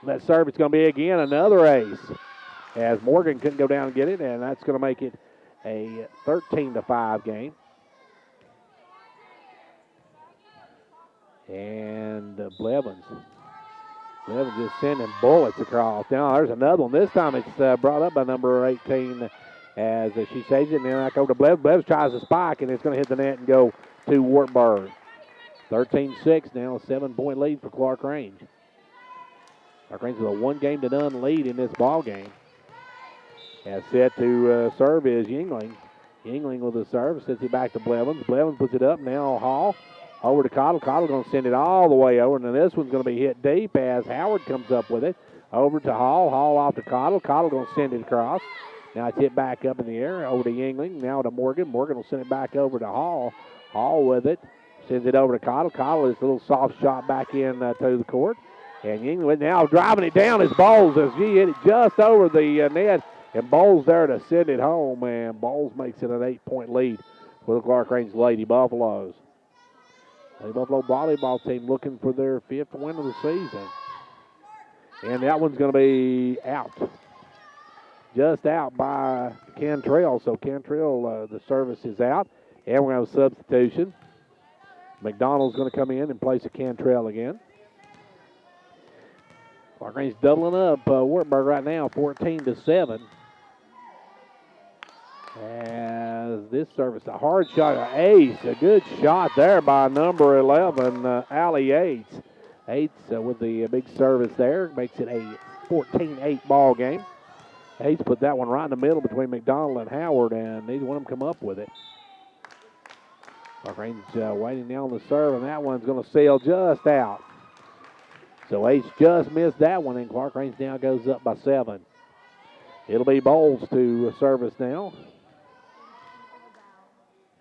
That serve is going to be again another ace, as Morgan couldn't go down and get it, and that's going to make it a 13-5 game. And Blevins just sending bullets across. Now there's another one. This time it's brought up by number 18 as she saves it, and then back over to Blevins. Blevins tries to spike, and it's going to hit the net and go to Wartburg. 13-6 now, a 7-point lead for Clarkrange. Clarkrange with a 1-0 lead in this ball game. As set to serve is Yingling. Yingling with the serve, sends it back to Blevins. Blevins puts it up, now Hall. Over to Cottle. Cottle going to send it all the way over, and then this one's going to be hit deep as Howard comes up with it. Over to Hall. Hall off to Cottle. Cottle going to send it across. Now it's hit back up in the air. Over to Yingling. Now to Morgan. Morgan will send it back over to Hall. Hall with it. Sends it over to Cottle. Cottle is a little soft shot back in to the court. And Yingling now driving it down is Bowles as she hit it just over the net. And Bowles there to send it home. And Bowles makes it an 8-point lead for the Clarkrange Lady Buffaloes. Lady Buffalo volleyball team looking for their 5th win of the season. And that one's going to be out. Just out by Cantrell. So Cantrell, the service is out. And we're going to have a substitution. McDonald's going to come in and place a Cantrell again. Clarkrange doubling up Wartburg right now, 14-7. As this service, a hard shot, an ace, a good shot there by number 11, Allie Yates. Yates with the big service there, makes it a 14-8 ball game. Yates put that one right in the middle between McDonald and Howard, and neither one of them come up with it. Clarkrange waiting now on the serve, and that one's going to sail just out. So Yates just missed that one, and Clarkrange now goes up by 7. It'll be Bowles to service now.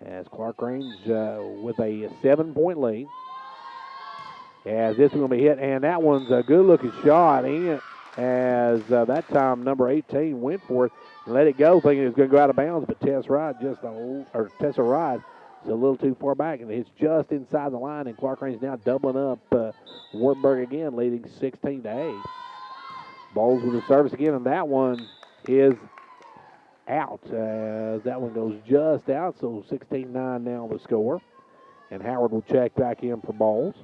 As Clarkrange with a 7-point lead. As this one's going to be hit, and that one's a good-looking shot in. As that time number 18 went for it and let it go, thinking it was going to go out of bounds, but Tessa Wright is a little too far back, and it's just inside the line, and Clarkrange now doubling up Wartburg again, leading 16-8. Bowles with the service again, and that one is out. That one goes just out, so 16-9 now the score. And Howard will check back in for Bowles.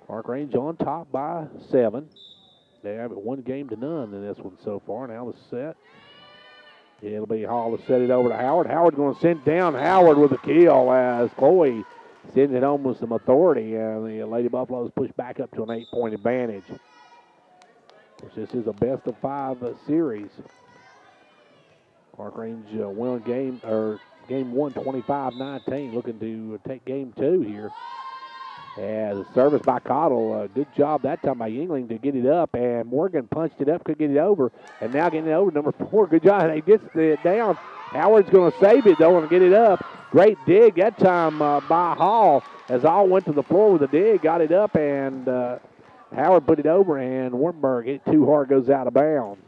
Clarkrange on top by 7. They have it 1-0 in this one so far. Now the set. It'll be Hall to set it over to Howard. Howard's going to send down Howard with a kill as Chloe sends it home with some authority. And the Lady Buffaloes push back up to an 8-point advantage. Of course, this is a best-of-5 series. Clarkrange won game 1, 25-19, looking to take game 2 here. As a service by Cottle, good job that time by Yingling to get it up, and Morgan punched it up, could get it over, and now getting it over, number 4, good job, and he gets it down. Howard's going to save it, though, and get it up. Great dig that time by Hall, as Hall went to the floor with a dig, got it up, and Howard put it over, and Wartburg hit too hard, goes out of bounds.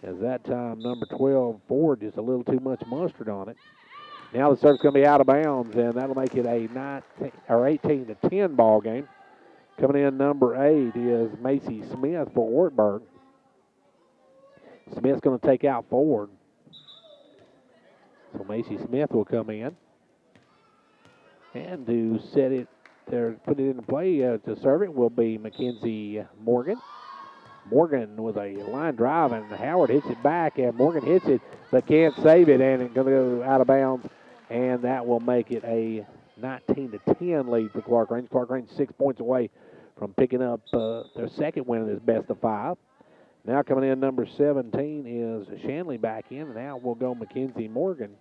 As that time, number 12, Ford, just a little too much mustard on it. Now the serve's going to be out of bounds, and that'll make it a 18-10 ball game. Coming in, number 8 is Macy Smith for Wartburg. Smith's going to take out Ford. So Macy Smith will come in. And to set it there, put it into play to serve it will be Mackenzie Morgan. Morgan with a line drive, and Howard hits it back, and Morgan hits it, but can't save it, and it's going to go out of bounds, and that will make it a 19-10 lead for Clarkrange. Clarkrange 6 points away from picking up their second win in this best of 5. Now coming in, number 17 is Shanley back in, and now will go Mackenzie Morgan.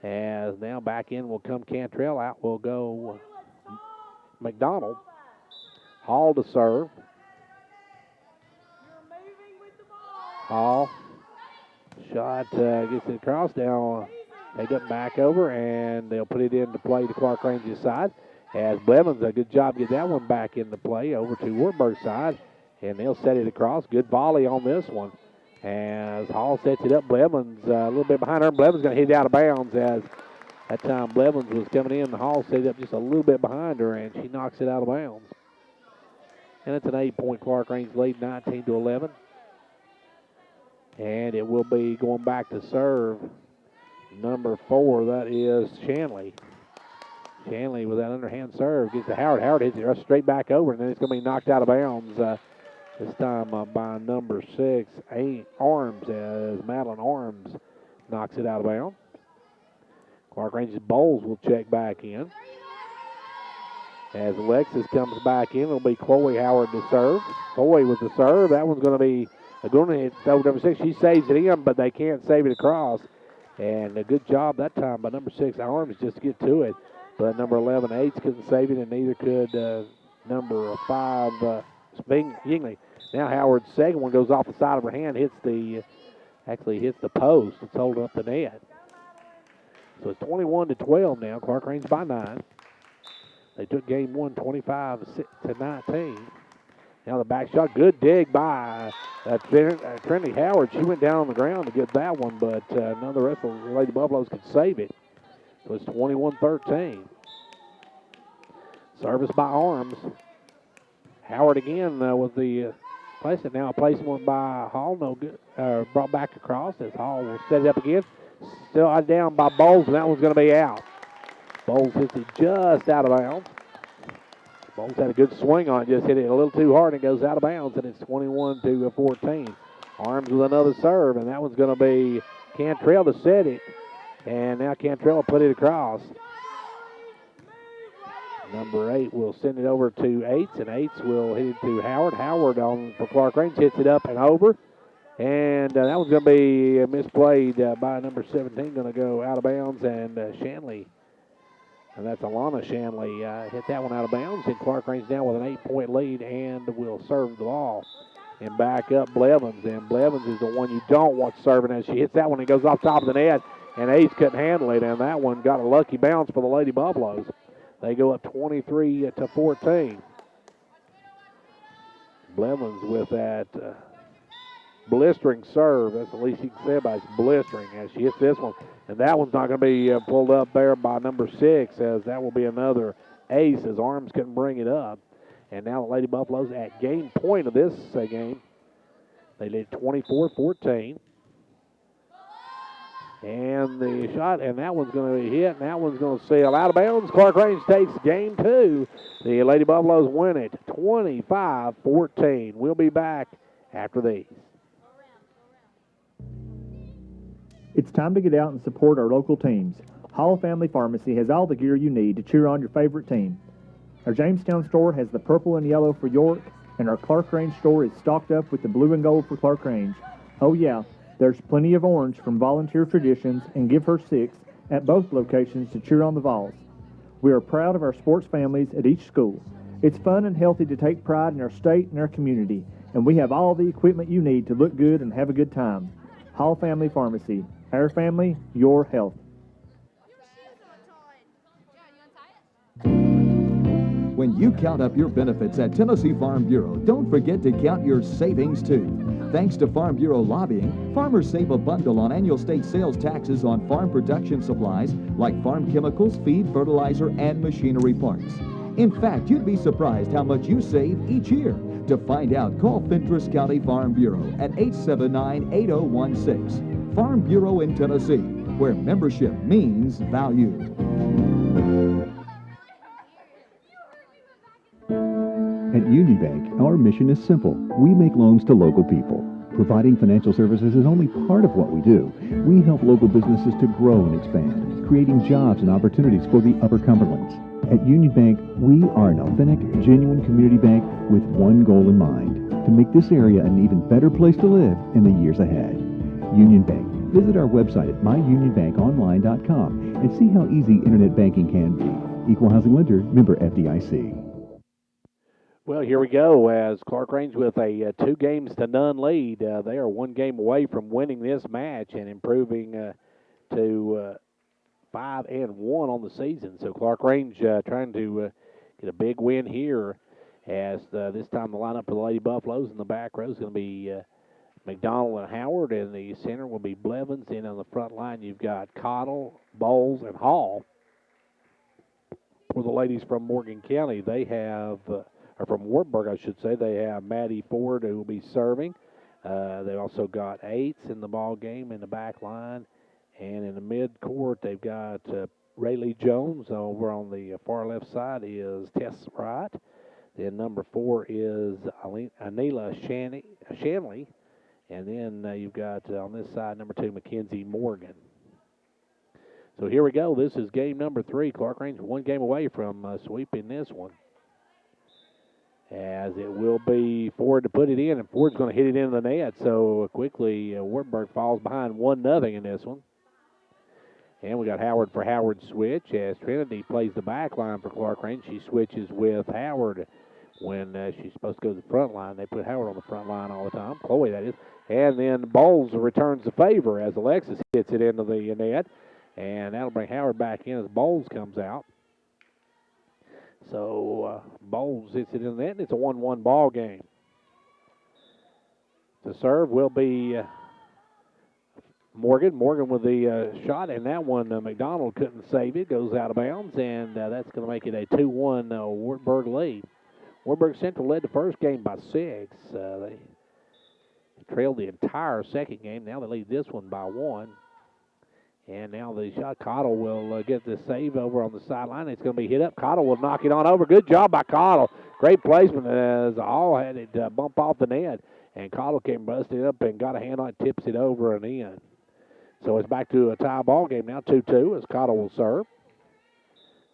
As now back in will come Cantrell, out will go McDonald. Hall to serve. Hall. Shot gets it across. Now they get back over, and they'll put it into play to Clarkrange's side. As Blevins, a good job get that one back into play over to Wartburg's side, and they'll set it across. Good volley on this one. As Hall sets it up, Blevins a little bit behind her. Blevins going to hit it out of bounds as that time Blevins was coming in. Hall set it up just a little bit behind her, and she knocks it out of bounds. And it's an 8-point Clarkrange lead, 19-11. And it will be going back to serve number 4. That is Shanley. Shanley with that underhand serve gets to Howard. Howard hits it straight back over, and then it's going to be knocked out of bounds. This time by number 6, Arms, as Madeline Arms knocks it out of bounds. Clarkrange's Bowles will check back in. As Alexis comes back in, it'll be Chloe Howard to serve. Chloe with the serve. That one's going to be going to hit over number 6. She saves it in, but they can't save it across. And a good job that time by number 6, Arms, just to get to it. But number 11, Aids couldn't save it, and neither could number 5, Yingley. Now Howard's second one goes off the side of her hand, hits the post. It's holding up the net. So it's 21-12 now. Clarkrange by 9. They took game 1, 25-19. Now the back shot, good dig by Trinity Howard. She went down on the ground to get that one, but none of the rest of the Lady Buffaloes could save it. So it's 21-13. Service by Arms. Howard again with the place it now. A placement by Hall, no good. Brought back across as Hall will set it up again. Still down by Bowles, and that one's going to be out. Bowles hits it just out of bounds. Bowles had a good swing on it, just hit it a little too hard, and it goes out of bounds, and it's 21-14. Arms with another serve, and that one's going to be Cantrell to set it. And now Cantrell will put it across. Number 8 will send it over to Eights, and Eights will hit it to Howard. Howard on for Clarkrange hits it up and over. And that one's going to be misplayed by number 17, going to go out of bounds. And Shanley, and that's Alana Shanley, hit that one out of bounds. And Clarkrange now with an 8-point lead and will serve the ball. And back up Blevins. And Blevins is the one you don't want serving as she hits that one. It goes off top of the net. And Ace couldn't handle it, and that one got a lucky bounce for the Lady Buffaloes. They go up 23-14. Blevins with that blistering serve. That's the least you can say about it. It's blistering as she hits this one. And that one's not going to be pulled up there by number 6, as that will be another ace as Arms couldn't bring it up. And now the Lady Buffaloes at game point of this game. They lead 24-14. And the shot, and that one's going to be hit, and that one's going to sail out of bounds. Clarkrange takes game 2. The Lady Buffaloes win it 25-14. We'll be back after these. It's time to get out and support our local teams. Hall Family Pharmacy has all the gear you need to cheer on your favorite team. Our Jamestown store has the purple and yellow for York, and our Clarkrange store is stocked up with the blue and gold for Clarkrange. Oh yeah, there's plenty of orange from Volunteer Traditions and Give Her 6 at both locations to cheer on the Vols. We are proud of our sports families at each school. It's fun and healthy to take pride in our state and our community, and we have all the equipment you need to look good and have a good time. Hall Family Pharmacy. Our family, your health. When you count up your benefits at Tennessee Farm Bureau, don't forget to count your savings too. Thanks to Farm Bureau lobbying, farmers save a bundle on annual state sales taxes on farm production supplies like farm chemicals, feed, fertilizer, and machinery parts. In fact, you'd be surprised how much you save each year. To find out, call Fentress County Farm Bureau at 879-8016. Farm Bureau in Tennessee, where membership means value. At Union Bank, our mission is simple. We make loans to local people. Providing financial services is only part of what we do. We help local businesses to grow and expand, creating jobs and opportunities for the Upper Cumberlands. At Union Bank, we are an authentic, genuine community bank with one goal in mind, to make this area an even better place to live in the years ahead. Union Bank. Visit our website at myunionbankonline.com and see how easy internet banking can be. Equal housing lender, member FDIC. Well, here we go as Clarkrange with a 2-0 lead. They are 1 game away from winning this match and improving to 5-1 on the season. So Clarkrange trying to get a big win here as this time the lineup for the Lady Buffaloes in the back row is going to be McDonald and Howard. In the center will be Blevins. And on the front line you've got Cottle, Bowles, and Hall. For the ladies from Morgan County, they have... or from Wartburg, I should say, they have Maddie Ford who will be serving. They also got Eights in the ball game in the back line. And in the mid-court, they've got Rayleigh Jones. Over on the far left side is Tess Wright. Then number 4 is Anila Shanley. And then you've got on this side, number 2, Mackenzie Morgan. So here we go. This is game number 3. Clarkrange 1 game away from sweeping this one. As it will be Ford to put it in, and Ford's going to hit it into the net. So quickly, Wartburg falls behind 1-0 in this one. And we got Howard for Howard's switch as Trinity plays the back line for Clarkrange. She switches with Howard when she's supposed to go to the front line. They put Howard on the front line all the time. Chloe, that is. And then Bowles returns the favor as Alexis hits it into the net. And that'll bring Howard back in as Bowles comes out. So Bowles hits it in the net, and it's a 1-1 ball game. To serve will be Morgan. Morgan with the shot, and that one McDonald couldn't save it. Goes out of bounds, and that's going to make it a 2-1 Wartburg lead. Wartburg Central led the first game by 6. They trailed the entire second game. Now they lead this one by 1. And now the shot, Cottle will get the save over on the sideline. It's going to be hit up. Cottle will knock it on over. Good job by Cottle. Great placement as Hall had it bump off the net. And Cottle came busting up and got a hand on it, tips it over and in. So it's back to a tie ball game now, 2-2 as Cottle will serve.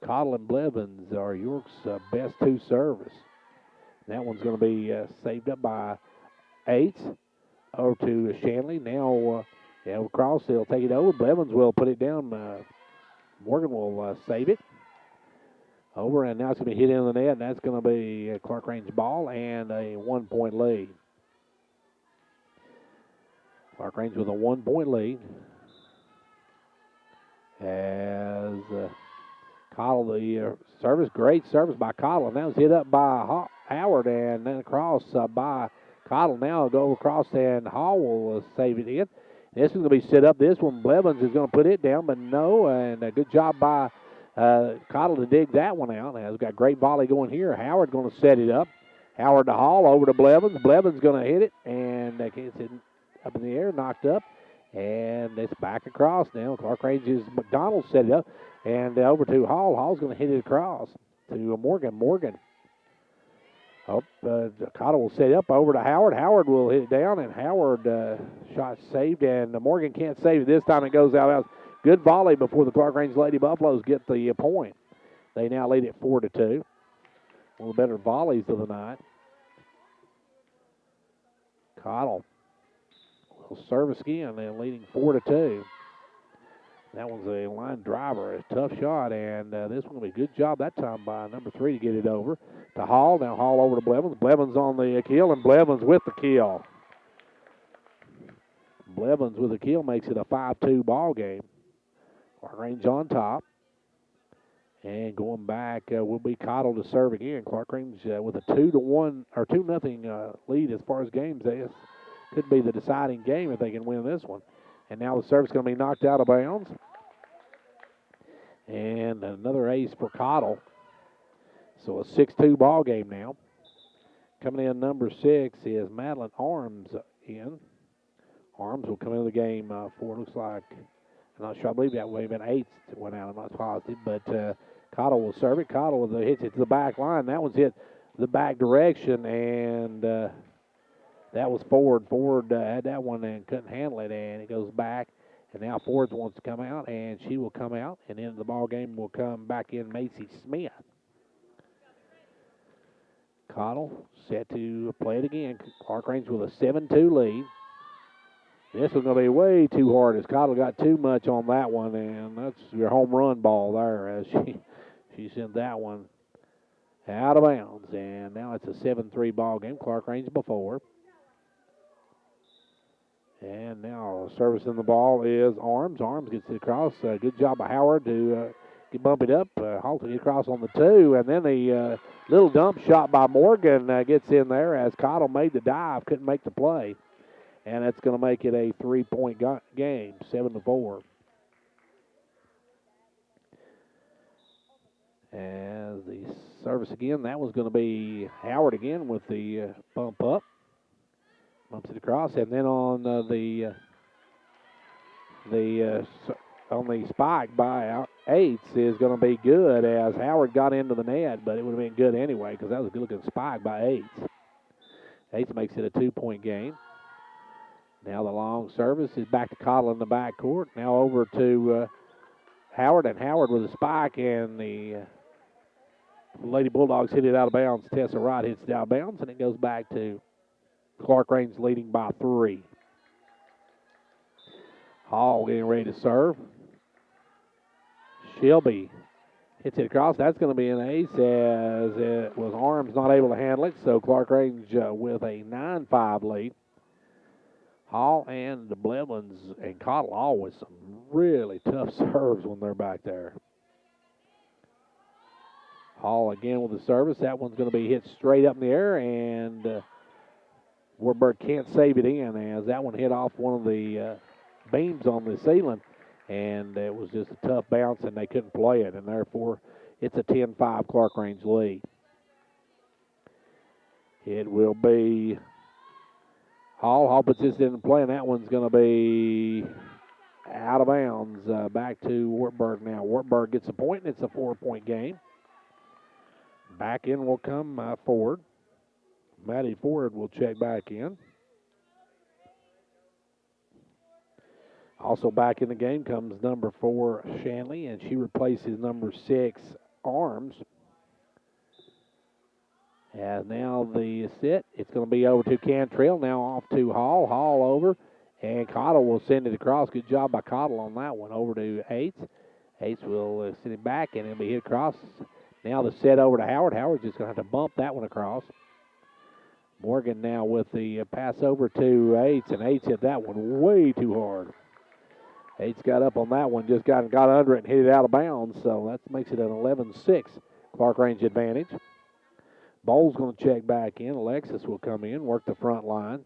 Cottle and Blevins are York's best 2 servers. That one's going to be saved up by Eights over to Shanley. Now... Cross, he'll take it over. Blevins will put it down. Morgan will save it. Over, and now it's going to be hit in the net, and that's going to be a Clarkrange ball and a 1-point lead. Clarkrange with a 1-point lead. As Cottle, the service, great service by Cottle, and that was hit up by Howard, and then across by Cottle. Now go across, and Hall will save it in. This is going to be set up. This one, Blevins is going to put it down, but no. And a good job by Cottle to dig that one out. Now, we've got great volley going here. Howard going to set it up. Howard to Hall, over to Blevins. Blevins going to hit it, and gets it up in the air, knocked up. And it's back across now. Clarkrange's McDonald set it up, and over to Hall. Hall's going to hit it across to Morgan. Morgan. Cottle will set it up over to Howard. Howard will hit it down, and Howard shot saved, and Morgan can't save it. This time it goes out. Good volley before the Clarkrange Lady Buffaloes get the point. They now lead it 4-2. One of the better volleys of the night. Cottle will service again, and leading 4-2. That one's a line driver, a tough shot, and this one will be a good job that time by number 3 to get it over to Hall. Now Hall over to Blevins. Blevins on the kill, and Blevins with the kill. Blevins with the kill makes it a 5-2 ball game. Clarkrange on top. And going back will be Cottle to serve again. Clarkrange with a 2-1 or 2-0 lead as far as games. This could be the deciding game if they can win this one. And now the service going to be knocked out of bounds. And another ace for Cottle. So a 6-2 ball game now. Coming in number 6 is Madeline Arms in. Arms will come into the game for, looks like, I'm not sure, I believe that way, but 8 went out, I'm not positive. But Cottle will serve it. Cottle hits it to the back line. That one's hit the back direction, and that was Ford. Ford had that one and couldn't handle it, and it goes back. And now Ford wants to come out, and she will come out. And into the ball game will come back in Macy Smith. Cottle set to play it again. Clarkrange with a 7-2 lead. This one's going to be way too hard as Cottle got too much on that one, and that's your home run ball there as she sent that one out of bounds. And now it's a 7-3 ball game. Clarkrange before. And now servicing the ball is Arms. Arms gets it across. Good job by Howard to bump it up. Halting it across on the 2. And then the little dump shot by Morgan gets in there as Cottle made the dive. Couldn't make the play. And that's going to make it a 3-point game, 7-4. As the service again, that was going to be Howard again with the bump up. Bumps it across, and then on the spike by Eights is going to be good as Howard got into the net, but it would have been good anyway because that was a good-looking spike by Eights. Eights makes it a 2-point game. Now the long service is back to Cottle in the backcourt. Now over to Howard, and Howard with a spike, and the Lady Bulldogs hit it out of bounds. Tessa Wright hits it out of bounds, and it goes back to Clarkrange leading by 3. Hall getting ready to serve. Shelby hits it across. That's going to be an ace as it was Arms not able to handle it, so Clarkrange with a 9-5 lead. Hall and the Blevins and Cottle all with some really tough serves when they're back there. Hall again with the service. That one's going to be hit straight up in the air, and Wartburg can't save it in as that one hit off one of the beams on the ceiling, and it was just a tough bounce, and they couldn't play it, and therefore it's a 10-5 Clarkrange lead. It will be Hall puts this in play, and that one's going to be out of bounds. Back to Wartburg now. Wartburg gets a point, and it's a 4-point game. Back in will come Ford. Maddie Ford will check back in. Also back in the game comes number 4, Shanley, and she replaces number 6, Arms. And now the sit, it's going to be over to Cantrell, now off to Hall. Hall over, and Cottle will send it across. Good job by Cottle on that one. Over to Eights. Eights will send it back, and it'll be hit across. Now the set over to Howard. Howard's just going to have to bump that one across. Morgan now with the pass over to Eights, and Eights hit that one way too hard. Eights got up on that one, just got under it and hit it out of bounds, so that makes it an 11-6 Clarkrange advantage. Bowles going to check back in. Alexis will come in, work the front line.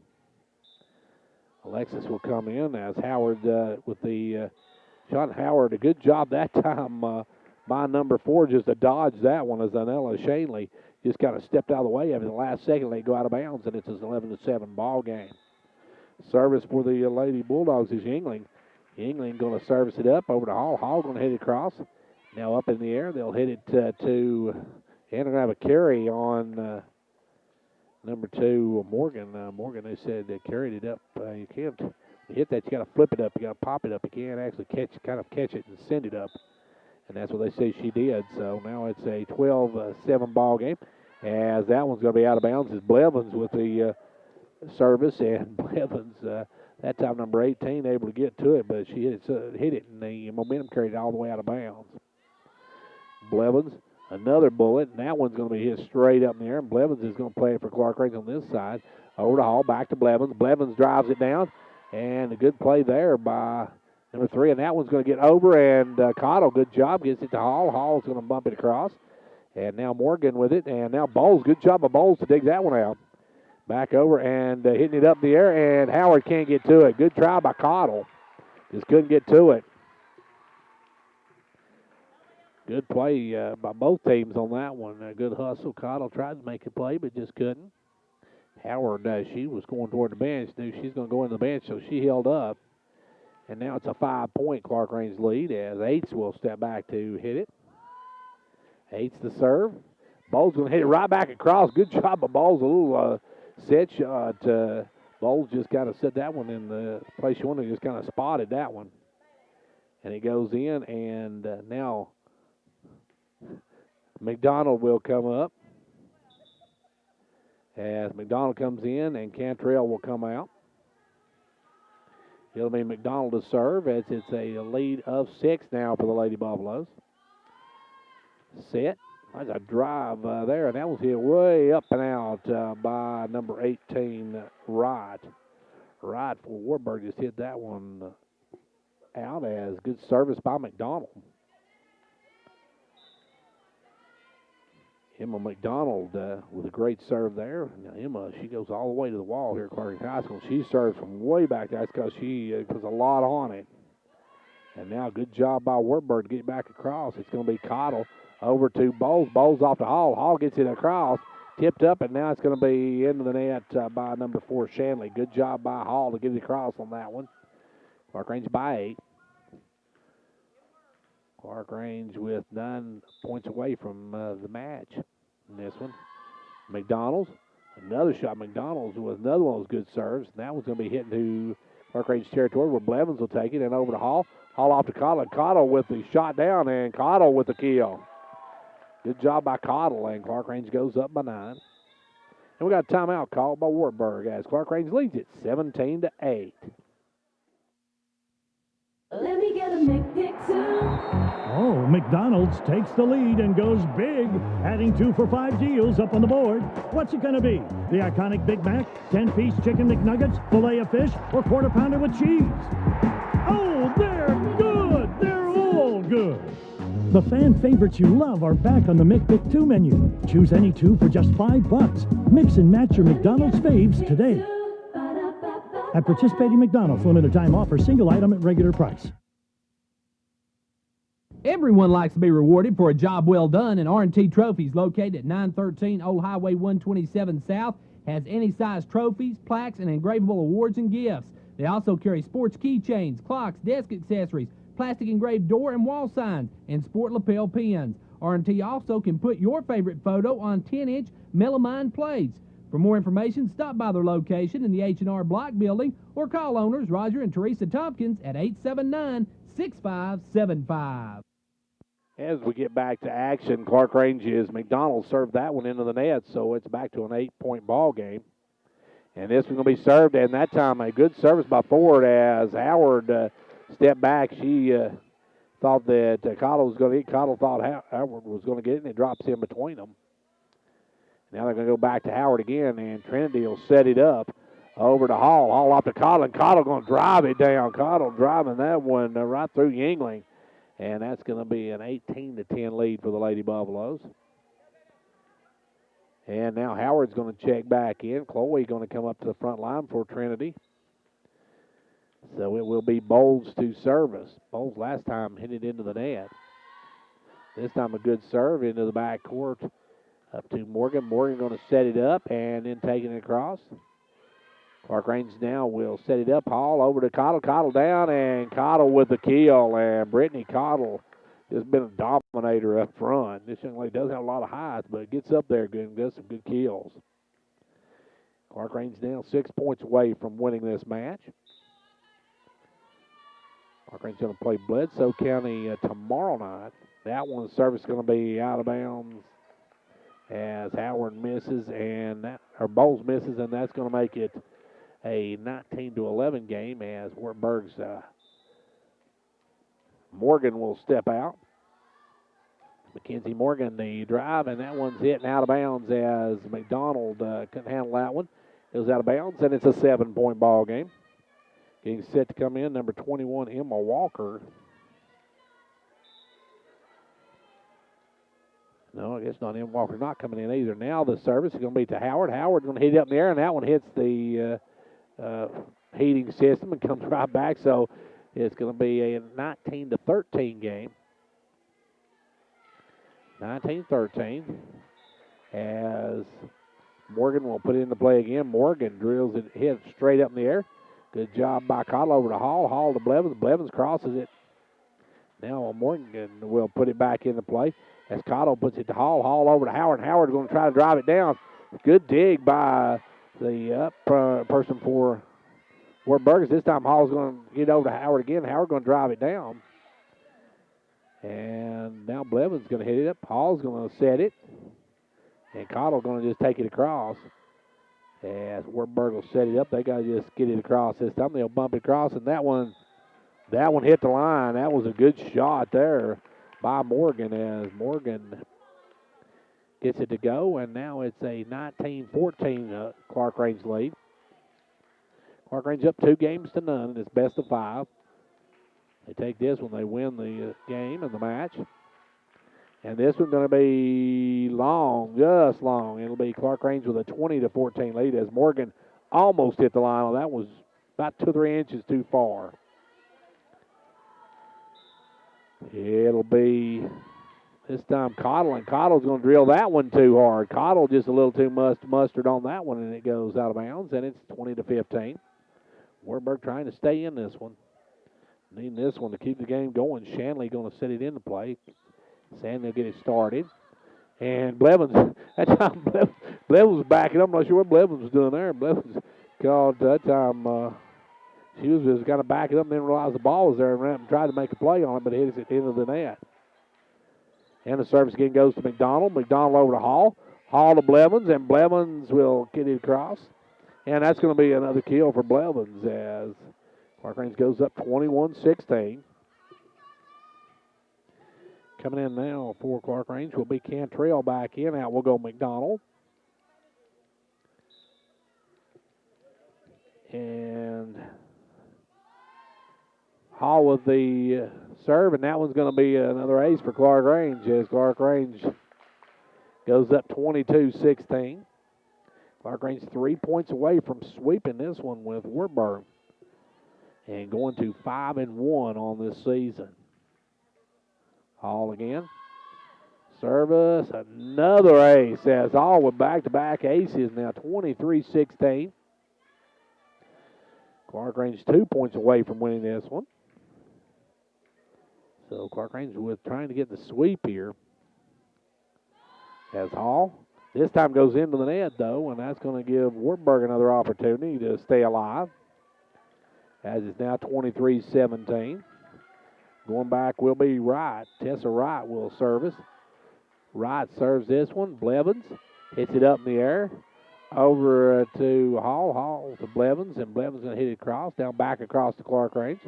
Alexis will come in as Howard with the shot. Howard, a good job that time by number 4 just to dodge that one as Anella Shanley just kind of stepped out of the way of it. The last second they go out of bounds, and it's an 11-7 ball game. Service for the Lady Bulldogs is Yingling. Yingling going to service it up over to Hall. Hall going to hit it across. Now up in the air. They'll hit it to, and they're going to have a carry on number 2, Morgan. Morgan, they said they carried it up. You can't hit that. You got to flip it up. You got to pop it up. You can't actually catch it and send it up. And that's what they say she did. So now it's a 12-7 ball game. As that one's going to be out of bounds is Blevins with the service. And Blevins, that time number 18, able to get to it, but she hit it, and the momentum carried it all the way out of bounds. Blevins, another bullet, and that one's going to be hit straight up in the air. And Blevins is going to play it for Clarkrange on this side. Over to Hall, back to Blevins. Blevins drives it down, and a good play there by Number 3, and that one's going to get over, and Cottle, good job, gets it to Hall. Hall's going to bump it across. And now Morgan with it, and now Bowles, good job of Bowles to dig that one out. Back over and hitting it up in the air, and Howard can't get to it. Good try by Cottle. Just couldn't get to it. Good play by both teams on that one. A good hustle. Cottle tried to make a play, but just couldn't. Howard, she was going toward the bench. Knew she's going to go in the bench, so she held up. And now it's a 5-point Clarkrange lead as Eights will step back to hit it. Eights the serve. Bowles going to hit it right back across. Good job of Bowles. A little set shot. Bowles just kind of set that one in the place she wanted. Just kind of spotted that one. And it goes in, and now McDonald will come up. As McDonald comes in, and Cantrell will come out. It'll be McDonald to serve as it's a lead of 6 now for the Lady Buffaloes. Set. There's a drive there, and that was hit way up and out by number 18, Wright. Wright for Wartburg just hit that one out as good service by McDonald. Emma McDonald with a great serve there. Now Emma, she goes all the way to the wall here at Clarkrange High School. She serves from way back there. That's because she puts a lot on it. And now good job by Wartburg to get back across. It's going to be Cottle over to Bowles. Bowles off to Hall. Hall gets it across, tipped up, and now it's going to be into the net by number 4, Shanley. Good job by Hall to get it across on that one. Clarkrange by 8. Clarkrange with 9 points away from the match in this one. McDonald's, another shot. McDonald's with another one of those good serves. And that one's going to be hitting to Clarkrange territory where Blevins will take it. And over to Hall. Hall off to Cottle. Cottle with the shot down, and Cottle with the kill. Good job by Cottle, and Clarkrange goes up by 9. And we got a timeout called by Wartburg as Clarkrange leads it 17-8. Let me get a McPick too. Oh, McDonald's takes the lead and goes big, adding 2 for $5 deals up on the board. What's it going to be? The iconic Big Mac, 10-piece chicken McNuggets, filet of fish, or quarter pounder with cheese? Oh, they're good! They're all good! The fan favorites you love are back on the McPick 2 menu. Choose any 2 for just $5. Mix and match your McDonald's faves today. At participating McDonald's, limited time offer, single item at regular price. Everyone likes to be rewarded for a job well done, and R&T Trophies, located at 913 Old Highway 127 South, has any size trophies, plaques, and engravable awards and gifts. They also carry sports keychains, clocks, desk accessories, plastic engraved door and wall signs, and sport lapel pins. R&T also can put your favorite photo on 10-inch melamine plates. For more information, stop by their location in the H&R Block building or call owners Roger and Teresa Tompkins at 879-6575. As we get back to action, Clarkrange is McDonald served that one into the net, so it's back to an 8-point ball game. And this one's going to be served, and that time a good service by Ford as Howard stepped back. She thought that Cottle was going to get. Cottle thought Howard was going to get it, and it drops in between them. Now they're going to go back to Howard again, and Trinity will set it up over to Hall. Hall off to Cottle, and Cottle going to drive it down. Cottle driving that one right through Yingling, and that's going to be an 18-10 lead for the Lady Buffaloes. And now Howard's going to check back in. Chloe going to come up to the front line for Trinity. So it will be Bowles to service. Bowles last time hit it into the net. This time a good serve into the back court. Up to Morgan. Morgan going to set it up and then taking it across. Clarkrange now will set it up. Hall over to Cottle. Cottle down, and Cottle with the kill. And Brittany Cottle has been a dominator up front. This young lady doesn't have a lot of height, but gets up there good and does some good kills. Clarkrange now 6 points away from winning this match. Clarkrange going to play Bledsoe County tomorrow night. That one's service is going to be out of bounds as Howard misses Bowles misses, and that's going to make it a 19-11 game as Wartburg's Morgan will step out. Mackenzie Morgan the drive, and that one's hitting out of bounds as McDonald couldn't handle that one. It was out of bounds, and it's a 7-point ball game. Getting set to come in, number 21, Emma Walker. No, I guess not. Emma Walker's not coming in either. Now the service is going to be to Howard. Howard's going to hit it up in the air, and that one hits the heating system and comes right back. So it's going to be a 19-13 game. 19-13 as Morgan will put it into play again. Morgan drills it, hit straight up in the air. Good job by Cottle over to Hall. Hall to Blevins. Blevins crosses it. Now Morgan will put it back into play as Cottle puts it to Hall. Hall over to Howard. Howard's going to try to drive it down. Good dig by the person for Wartburg. This time Hall's going to get over to Howard again. Howard going to drive it down. And now Blevins going to hit it up. Hall's going to set it. And Cottle going to just take it across. As Wartburg will set it up, they got to just get it across this time. They'll bump it across, and that one hit the line. That was a good shot there by Morgan as Morgan gets it to go, and now it's a 19-14 Clarkrange lead. Clarkrange up 2-0, and it's best of 5. They take this one, they win the game and the match. And this one's going to be long, just long. It'll be Clarkrange with a 20-14 lead as Morgan almost hit the line. That was about 2 or 3 inches too far. It'll be this time Cottle, and Cottle's going to drill that one too hard. Cottle just a little too much mustard on that one, and it goes out of bounds, and it's 20-15. Wartburg trying to stay in this one. Needing this one to keep the game going. Shanley going to set it into play. Sandy will get it started. And Blevins, that time Blevins was backing up. I'm not sure what Blevins was doing there. Blevins called that time. She was just kind of backing up and then realized the ball was there and ran up and tried to make a play on it, but it hits it into the net. And the service again goes to McDonald. McDonald over to Hall. Hall to Blevins, and Blevins will get it across. And that's going to be another kill for Blevins as Clarkrange goes up 21-16. Coming in now for Clarkrange will be Cantrell back in. Out will go McDonald. And Hall with the serve, and that one's going to be another ace for Clarkrange as Clarkrange goes up 22-16. Clarkrange 3 points away from sweeping this one with Wartburg and going to 5-1 on this season. Hall again. Service, another ace as Hall with back-to-back aces now 23-16. Clarkrange 2 points away from winning this one. So Clarkrange with trying to get the sweep here. As Hall this time goes into the net though, and that's going to give Wartburg another opportunity to stay alive. As it's now 23-17. Going back will be Wright. Tessa Wright will service. Wright serves this one. Blevins hits it up in the air. Over to Hall. Hall to Blevins, and Blevins going to hit it across. Down back across to Clarkrange.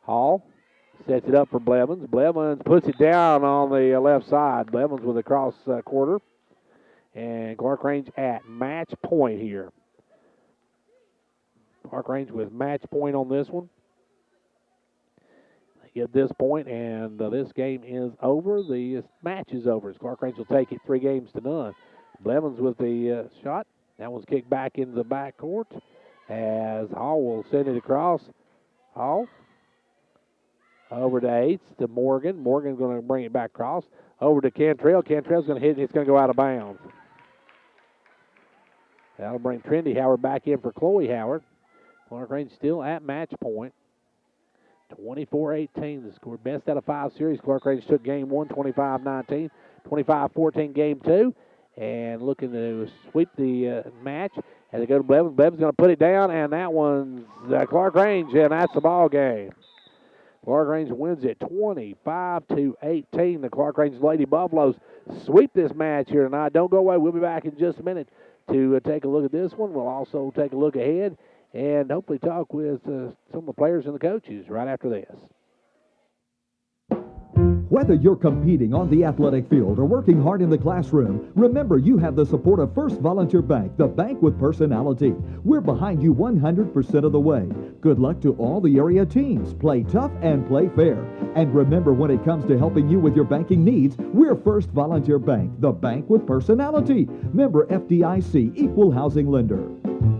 Hall sets it up for Blevins. Blevins puts it down on the left side. Blevins with a cross quarter. And Clarkrange at match point here. Clarkrange with match point on this one. At this point, and this game is over. The match is over. Clarkrange will take it 3-0. Blevins with the shot. That one's kicked back into the backcourt as Hall will send it across. Hall over to Aites to Morgan. Morgan's going to bring it back across. Over to Cantrell. Cantrell's going to hit it. It's going to go out of bounds. That'll bring Trendy Howard back in for Chloe Howard. Clarkrange still at match point. 24-18 the score. Best out of 5 series. Clarkrange took game 1, 25-19. 25-14 game 2. And looking to sweep the match as they go to Blevins. Blevins going to put it down, and that one's Clarkrange, and that's the ball game. Clarkrange wins it 25-18. The Clarkrange Lady Buffaloes sweep this match here tonight. Don't go away. We'll be back in just a minute to take a look at this one. We'll also take a look ahead and hopefully talk with some of the players and the coaches right after this. Whether you're competing on the athletic field or working hard in the classroom, remember you have the support of First Volunteer Bank, the bank with personality. We're behind you 100% of the way. Good luck to all the area teams. Play tough and play fair. And remember, when it comes to helping you with your banking needs, we're First Volunteer Bank, the bank with personality. Member FDIC, Equal Housing Lender.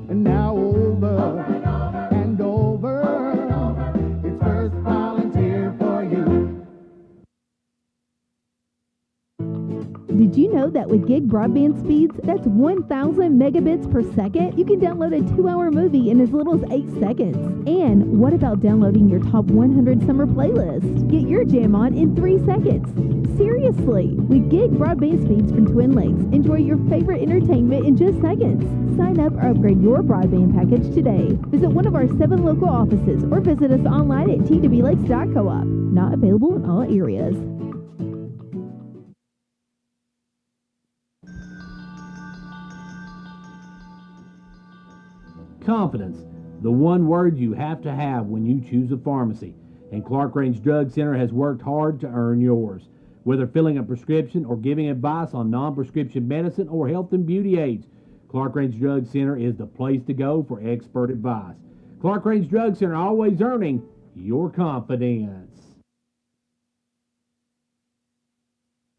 And now over and over, it's First Volunteer for you. Did you know that with gig broadband speeds, that's 1,000 megabits per second? You can download a 2-hour movie in as little as 8 seconds. And what about downloading your top 100 summer playlist? Get your jam on in 3 seconds. Seriously, with gig broadband speeds from Twin Lakes, enjoy your favorite entertainment in just seconds. Sign up or upgrade your broadband package today. Visit one of our 7 local offices or visit us online at twlakes.coop. Not available in all areas. Confidence, the one word you have to have when you choose a pharmacy. And Clarkrange Drug Center has worked hard to earn yours. Whether filling a prescription or giving advice on non-prescription medicine or health and beauty aids, Clarkrange Drug Center is the place to go for expert advice. Clarkrange Drug Center, always earning your confidence.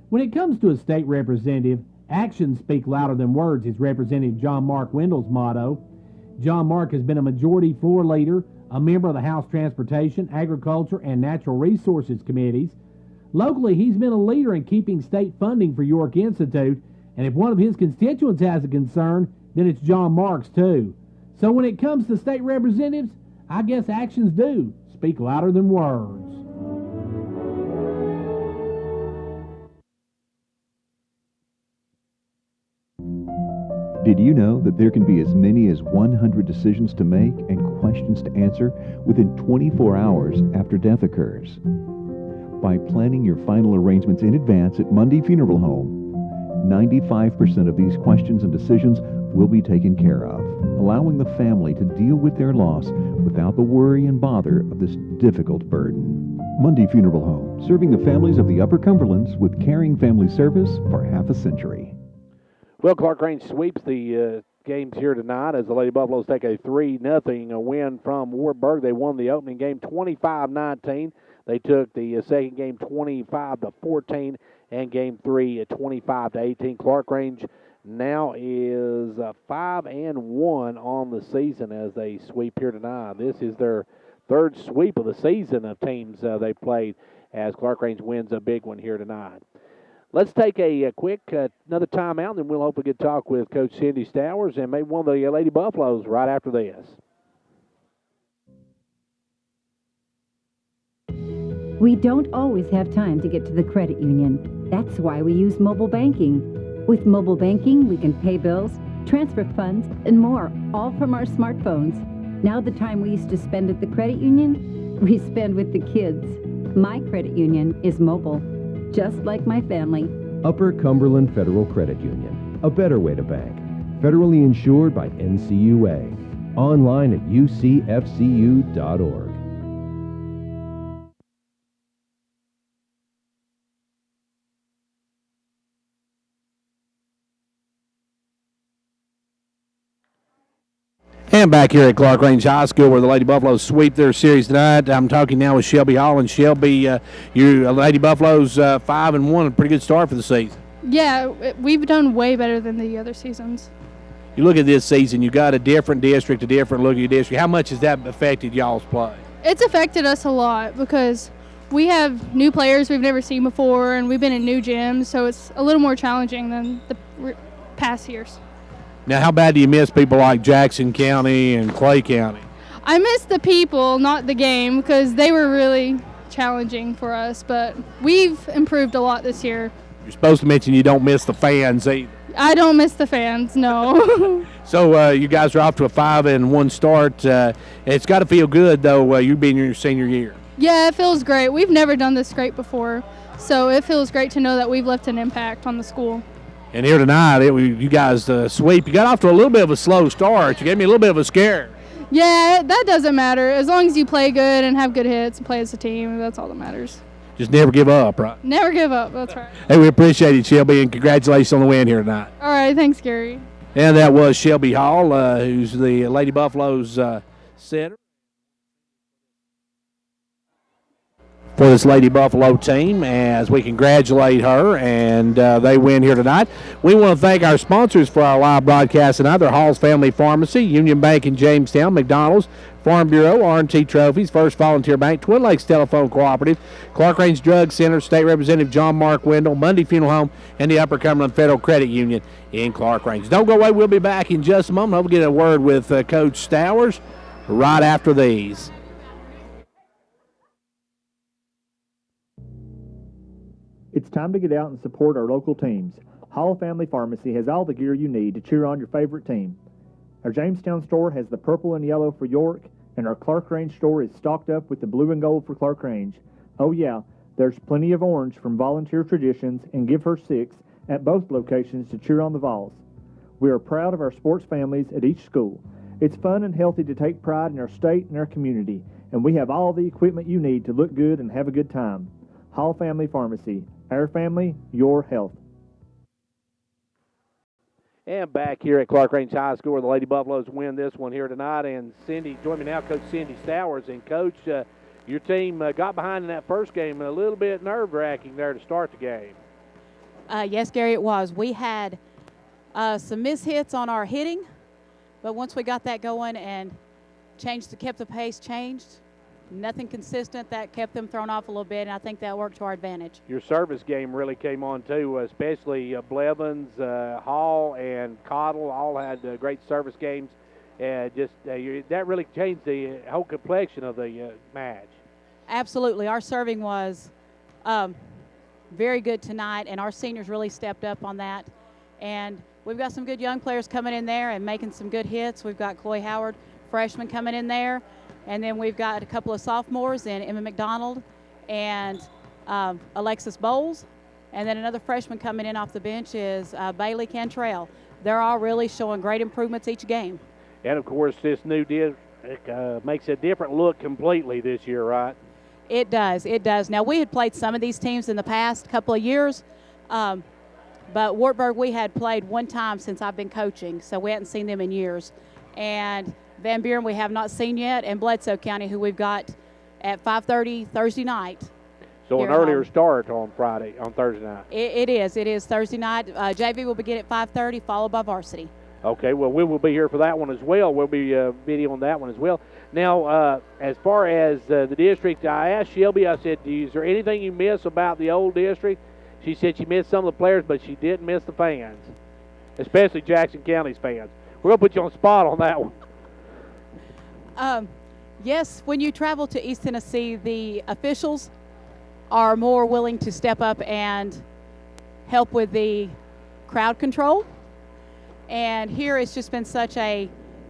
When it comes to a state representative, actions speak louder than words is Representative John Mark Wendell's motto. John Mark has been a majority floor leader, a member of the House Transportation, Agriculture, and Natural Resources Committees. Locally, he's been a leader in keeping state funding for York Institute, and if one of his constituents has a concern, then it's John Mark's too. So when it comes to state representatives, I guess actions do speak louder than words. Did you know that there can be as many as 100 decisions to make and questions to answer within 24 hours after death occurs? By planning your final arrangements in advance at Mundy Funeral Home, 95% of these questions and decisions will be taken care of, allowing the family to deal with their loss without the worry and bother of this difficult burden. Mundy Funeral Home, serving the families of the Upper Cumberlands with caring family service for half a century. Well, Clarkrange sweeps the games here tonight as the Lady Buffaloes take a 3-0 win from Wartburg. They won the opening game 25-19. They took the second game 25-14 and game 3 at 25-18. Clarkrange now is 5-1 on the season as they sweep here tonight. This is their third sweep of the season of teams they played as Clarkrange wins a big one here tonight. Let's take a quick another timeout, and then we'll hopefully get to talk with Coach Cindy Stowers and maybe one of the Lady Buffaloes right after this. We don't always have time to get to the credit union. That's why we use mobile banking. With mobile banking, we can pay bills, transfer funds, and more, all from our smartphones. Now the time we used to spend at the credit union, we spend with the kids. My credit union is mobile, just like my family. Upper Cumberland Federal Credit Union, a better way to bank. Federally insured by NCUA. Online at ucfcu.org. And back here at Clarkrange High School where the Lady Buffaloes sweep their series tonight. I'm talking now with Shelby Hall. And Shelby, your Lady Buffaloes 5-1, a pretty good start for the season. Yeah, we've done way better than the other seasons. You look at this season, you got a different district, a different look at your district. How much has that affected y'all's play? It's affected us a lot because we have new players we've never seen before, and we've been in new gyms, so it's a little more challenging than the past years. Now, how bad do you miss people like Jackson County and Clay County? I miss the people, not the game, because they were really challenging for us, but we've improved a lot this year. You're supposed to mention you don't miss the fans either. I don't miss the fans, no. So you guys are off to a 5-1 start. It's got to feel good, though, you being in your senior year. Yeah, it feels great. We've never done this great before, so it feels great to know that we've left an impact on the school. And here tonight, you guys sweep. You got off to a little bit of a slow start. You gave me a little bit of a scare. Yeah, that doesn't matter. As long as you play good and have good hits and play as a team, that's all that matters. Just never give up, right? Never give up. That's right. Hey, we appreciate it, Shelby, and congratulations on the win here tonight. All right. Thanks, Gary. And that was Shelby Hall, who's the Lady Buffaloes setter for this Lady Buffalo team, as we congratulate her, and they win here tonight. We want to thank our sponsors for our live broadcast tonight. They're Hall's Family Pharmacy, Union Bank in Jamestown, McDonald's, Farm Bureau, R&T Trophies, First Volunteer Bank, Twin Lakes Telephone Cooperative, Clarkrange Drug Center, State Representative John Mark Wendell, Mundy Funeral Home, and the Upper Cumberland Federal Credit Union in Clarkrange. Don't go away. We'll be back in just a moment. We'll get a word with Coach Stowers right after these. It's time to get out and support our local teams. Hall Family Pharmacy has all the gear you need to cheer on your favorite team. Our Jamestown store has the purple and yellow for York, and our Clarkrange store is stocked up with the blue and gold for Clarkrange. Oh yeah, there's plenty of orange from Volunteer Traditions and Give Her Six at both locations to cheer on the Vols. We are proud of our sports families at each school. It's fun and healthy to take pride in our state and our community, and we have all the equipment you need to look good and have a good time. Hall Family Pharmacy. Our family, your health. And back here at Clarkrange High School, where the Lady Buffaloes win this one here tonight. And Cindy, join me now, Coach Cindy Stowers. And Coach, your team got behind in that first game, a little bit nerve-wracking there to start the game. Yes, Gary, it was. We had some mishits on our hitting, but once we got that going and kept the pace changed, nothing consistent, that kept them thrown off a little bit, and I think that worked to our advantage. Your service game really came on, too, especially Blevins, Hall, and Cottle all had great service games. That really changed the whole complexion of the match. Absolutely. Our serving was very good tonight, and our seniors really stepped up on that. And we've got some good young players coming in there and making some good hits. We've got Chloe Howard, freshman, coming in there. And then we've got a couple of sophomores in Emma McDonald and Alexis Bowles. And then another freshman coming in off the bench is Bailey Cantrell. They're all really showing great improvements each game. And, of course, this new makes a different look completely this year, right? It does. It does. Now, we had played some of these teams in the past couple of years, but Wartburg we had played one time since I've been coaching, so we hadn't seen them in years. And Van Buren we have not seen yet, and Bledsoe County, who we've got at 5:30 Thursday night. So an earlier start on Thursday night. It is Thursday night. JV will begin at 5:30, followed by varsity. Okay, well, we will be here for that one as well. We'll be videoing that one as well. Now, as far as the district, I asked Shelby, I said, is there anything you miss about the old district? She said she missed some of the players, but she didn't miss the fans, especially Jackson County's fans. We're going to put you on the spot on that one. Yes, when you travel to East Tennessee, the officials are more willing to step up and help with the crowd control. And here it's just been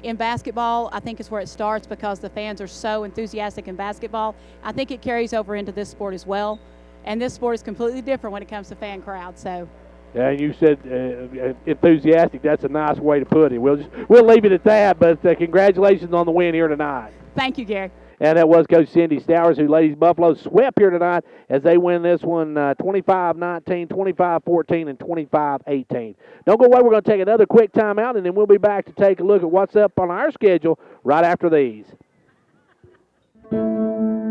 in basketball, I think is where it starts because the fans are so enthusiastic in basketball. I think it carries over into this sport as well. And this sport is completely different when it comes to fan crowds. So. Yeah, you said enthusiastic. That's a nice way to put it. We'll leave it at that, but congratulations on the win here tonight. Thank you, Gary. And that was Coach Cindy Stowers, who Ladies Buffalo swept here tonight as they win this one 25-19, 25-14, and 25-18. Don't go away. We're going to take another quick timeout, and then we'll be back to take a look at what's up on our schedule right after these.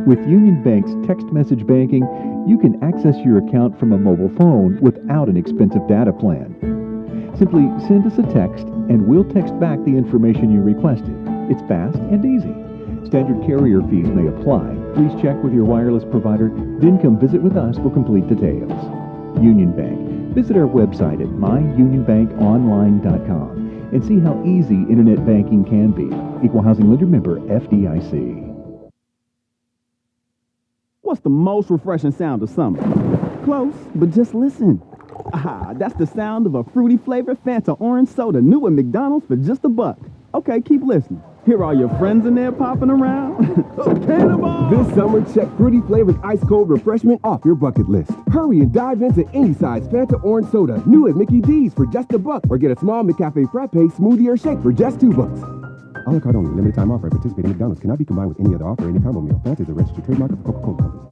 With Union Bank's text message banking, you can access your account from a mobile phone without an expensive data plan. Simply send us a text and we'll text back the information you requested. It's fast and easy. Standard carrier fees may apply. Please check with your wireless provider, then come visit with us for complete details. Union Bank. Visit our website at myunionbankonline.com and see how easy internet banking can be. Equal Housing Lender Member FDIC. What's the most refreshing sound of summer? Close, but just listen. Ah, that's the sound of a fruity flavored Fanta orange soda, new at McDonald's for just $1. Okay, keep listening. Hear all your friends in there popping around? Cannonball! This summer, check fruity flavored ice cold refreshment off your bucket list. Hurry and dive into any size Fanta orange soda, new at Mickey D's for just $1, or get a small McCafe frappe smoothie or shake for just $2. A la carte only. Limited time offer at participating McDonald's. Cannot be combined with any other offer or any combo meal. Fanta is a registered trademark of the Coca-Cola Company.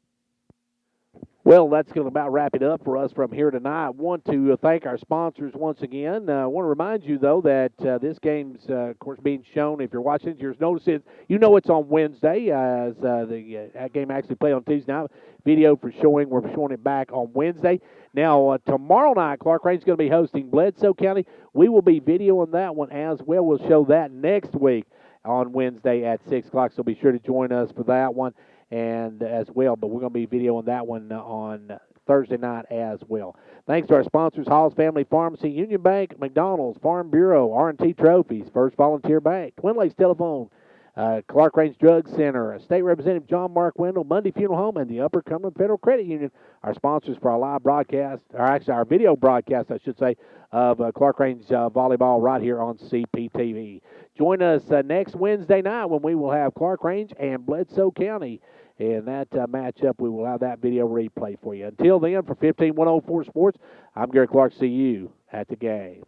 Well, that's going to about wrap it up for us from here tonight. I want to thank our sponsors once again. I want to remind you, though, that this game's, of course, being shown. If you're watching it, you'll notice it. You know it's on Wednesday, as that game actually played on Tuesday night. Video for showing. We're showing it back on Wednesday. Now, tomorrow night, Clarkrange is going to be hosting Bledsoe County. We will be videoing that one as well. We'll show that next week on Wednesday at 6 o'clock, so be sure to join us for that one and as well. But we're going to be videoing that one on Thursday night as well. Thanks to our sponsors, Hall's Family Pharmacy, Union Bank, McDonald's, Farm Bureau, R&T Trophies, First Volunteer Bank, Twin Lakes Telephone, Clarkrange Drug Center, State Representative John Mark Wendell, Mundy Funeral Home, and the Upper Cumberland Federal Credit Union, our sponsors for our live broadcast, or actually our video broadcast, I should say, of Clarkrange Volleyball right here on CPTV. Join us next Wednesday night when we will have Clarkrange and Bledsoe County. And that matchup, we will have that video replay for you. Until then, for 15104 Sports, I'm Gary Clark. See you at the game.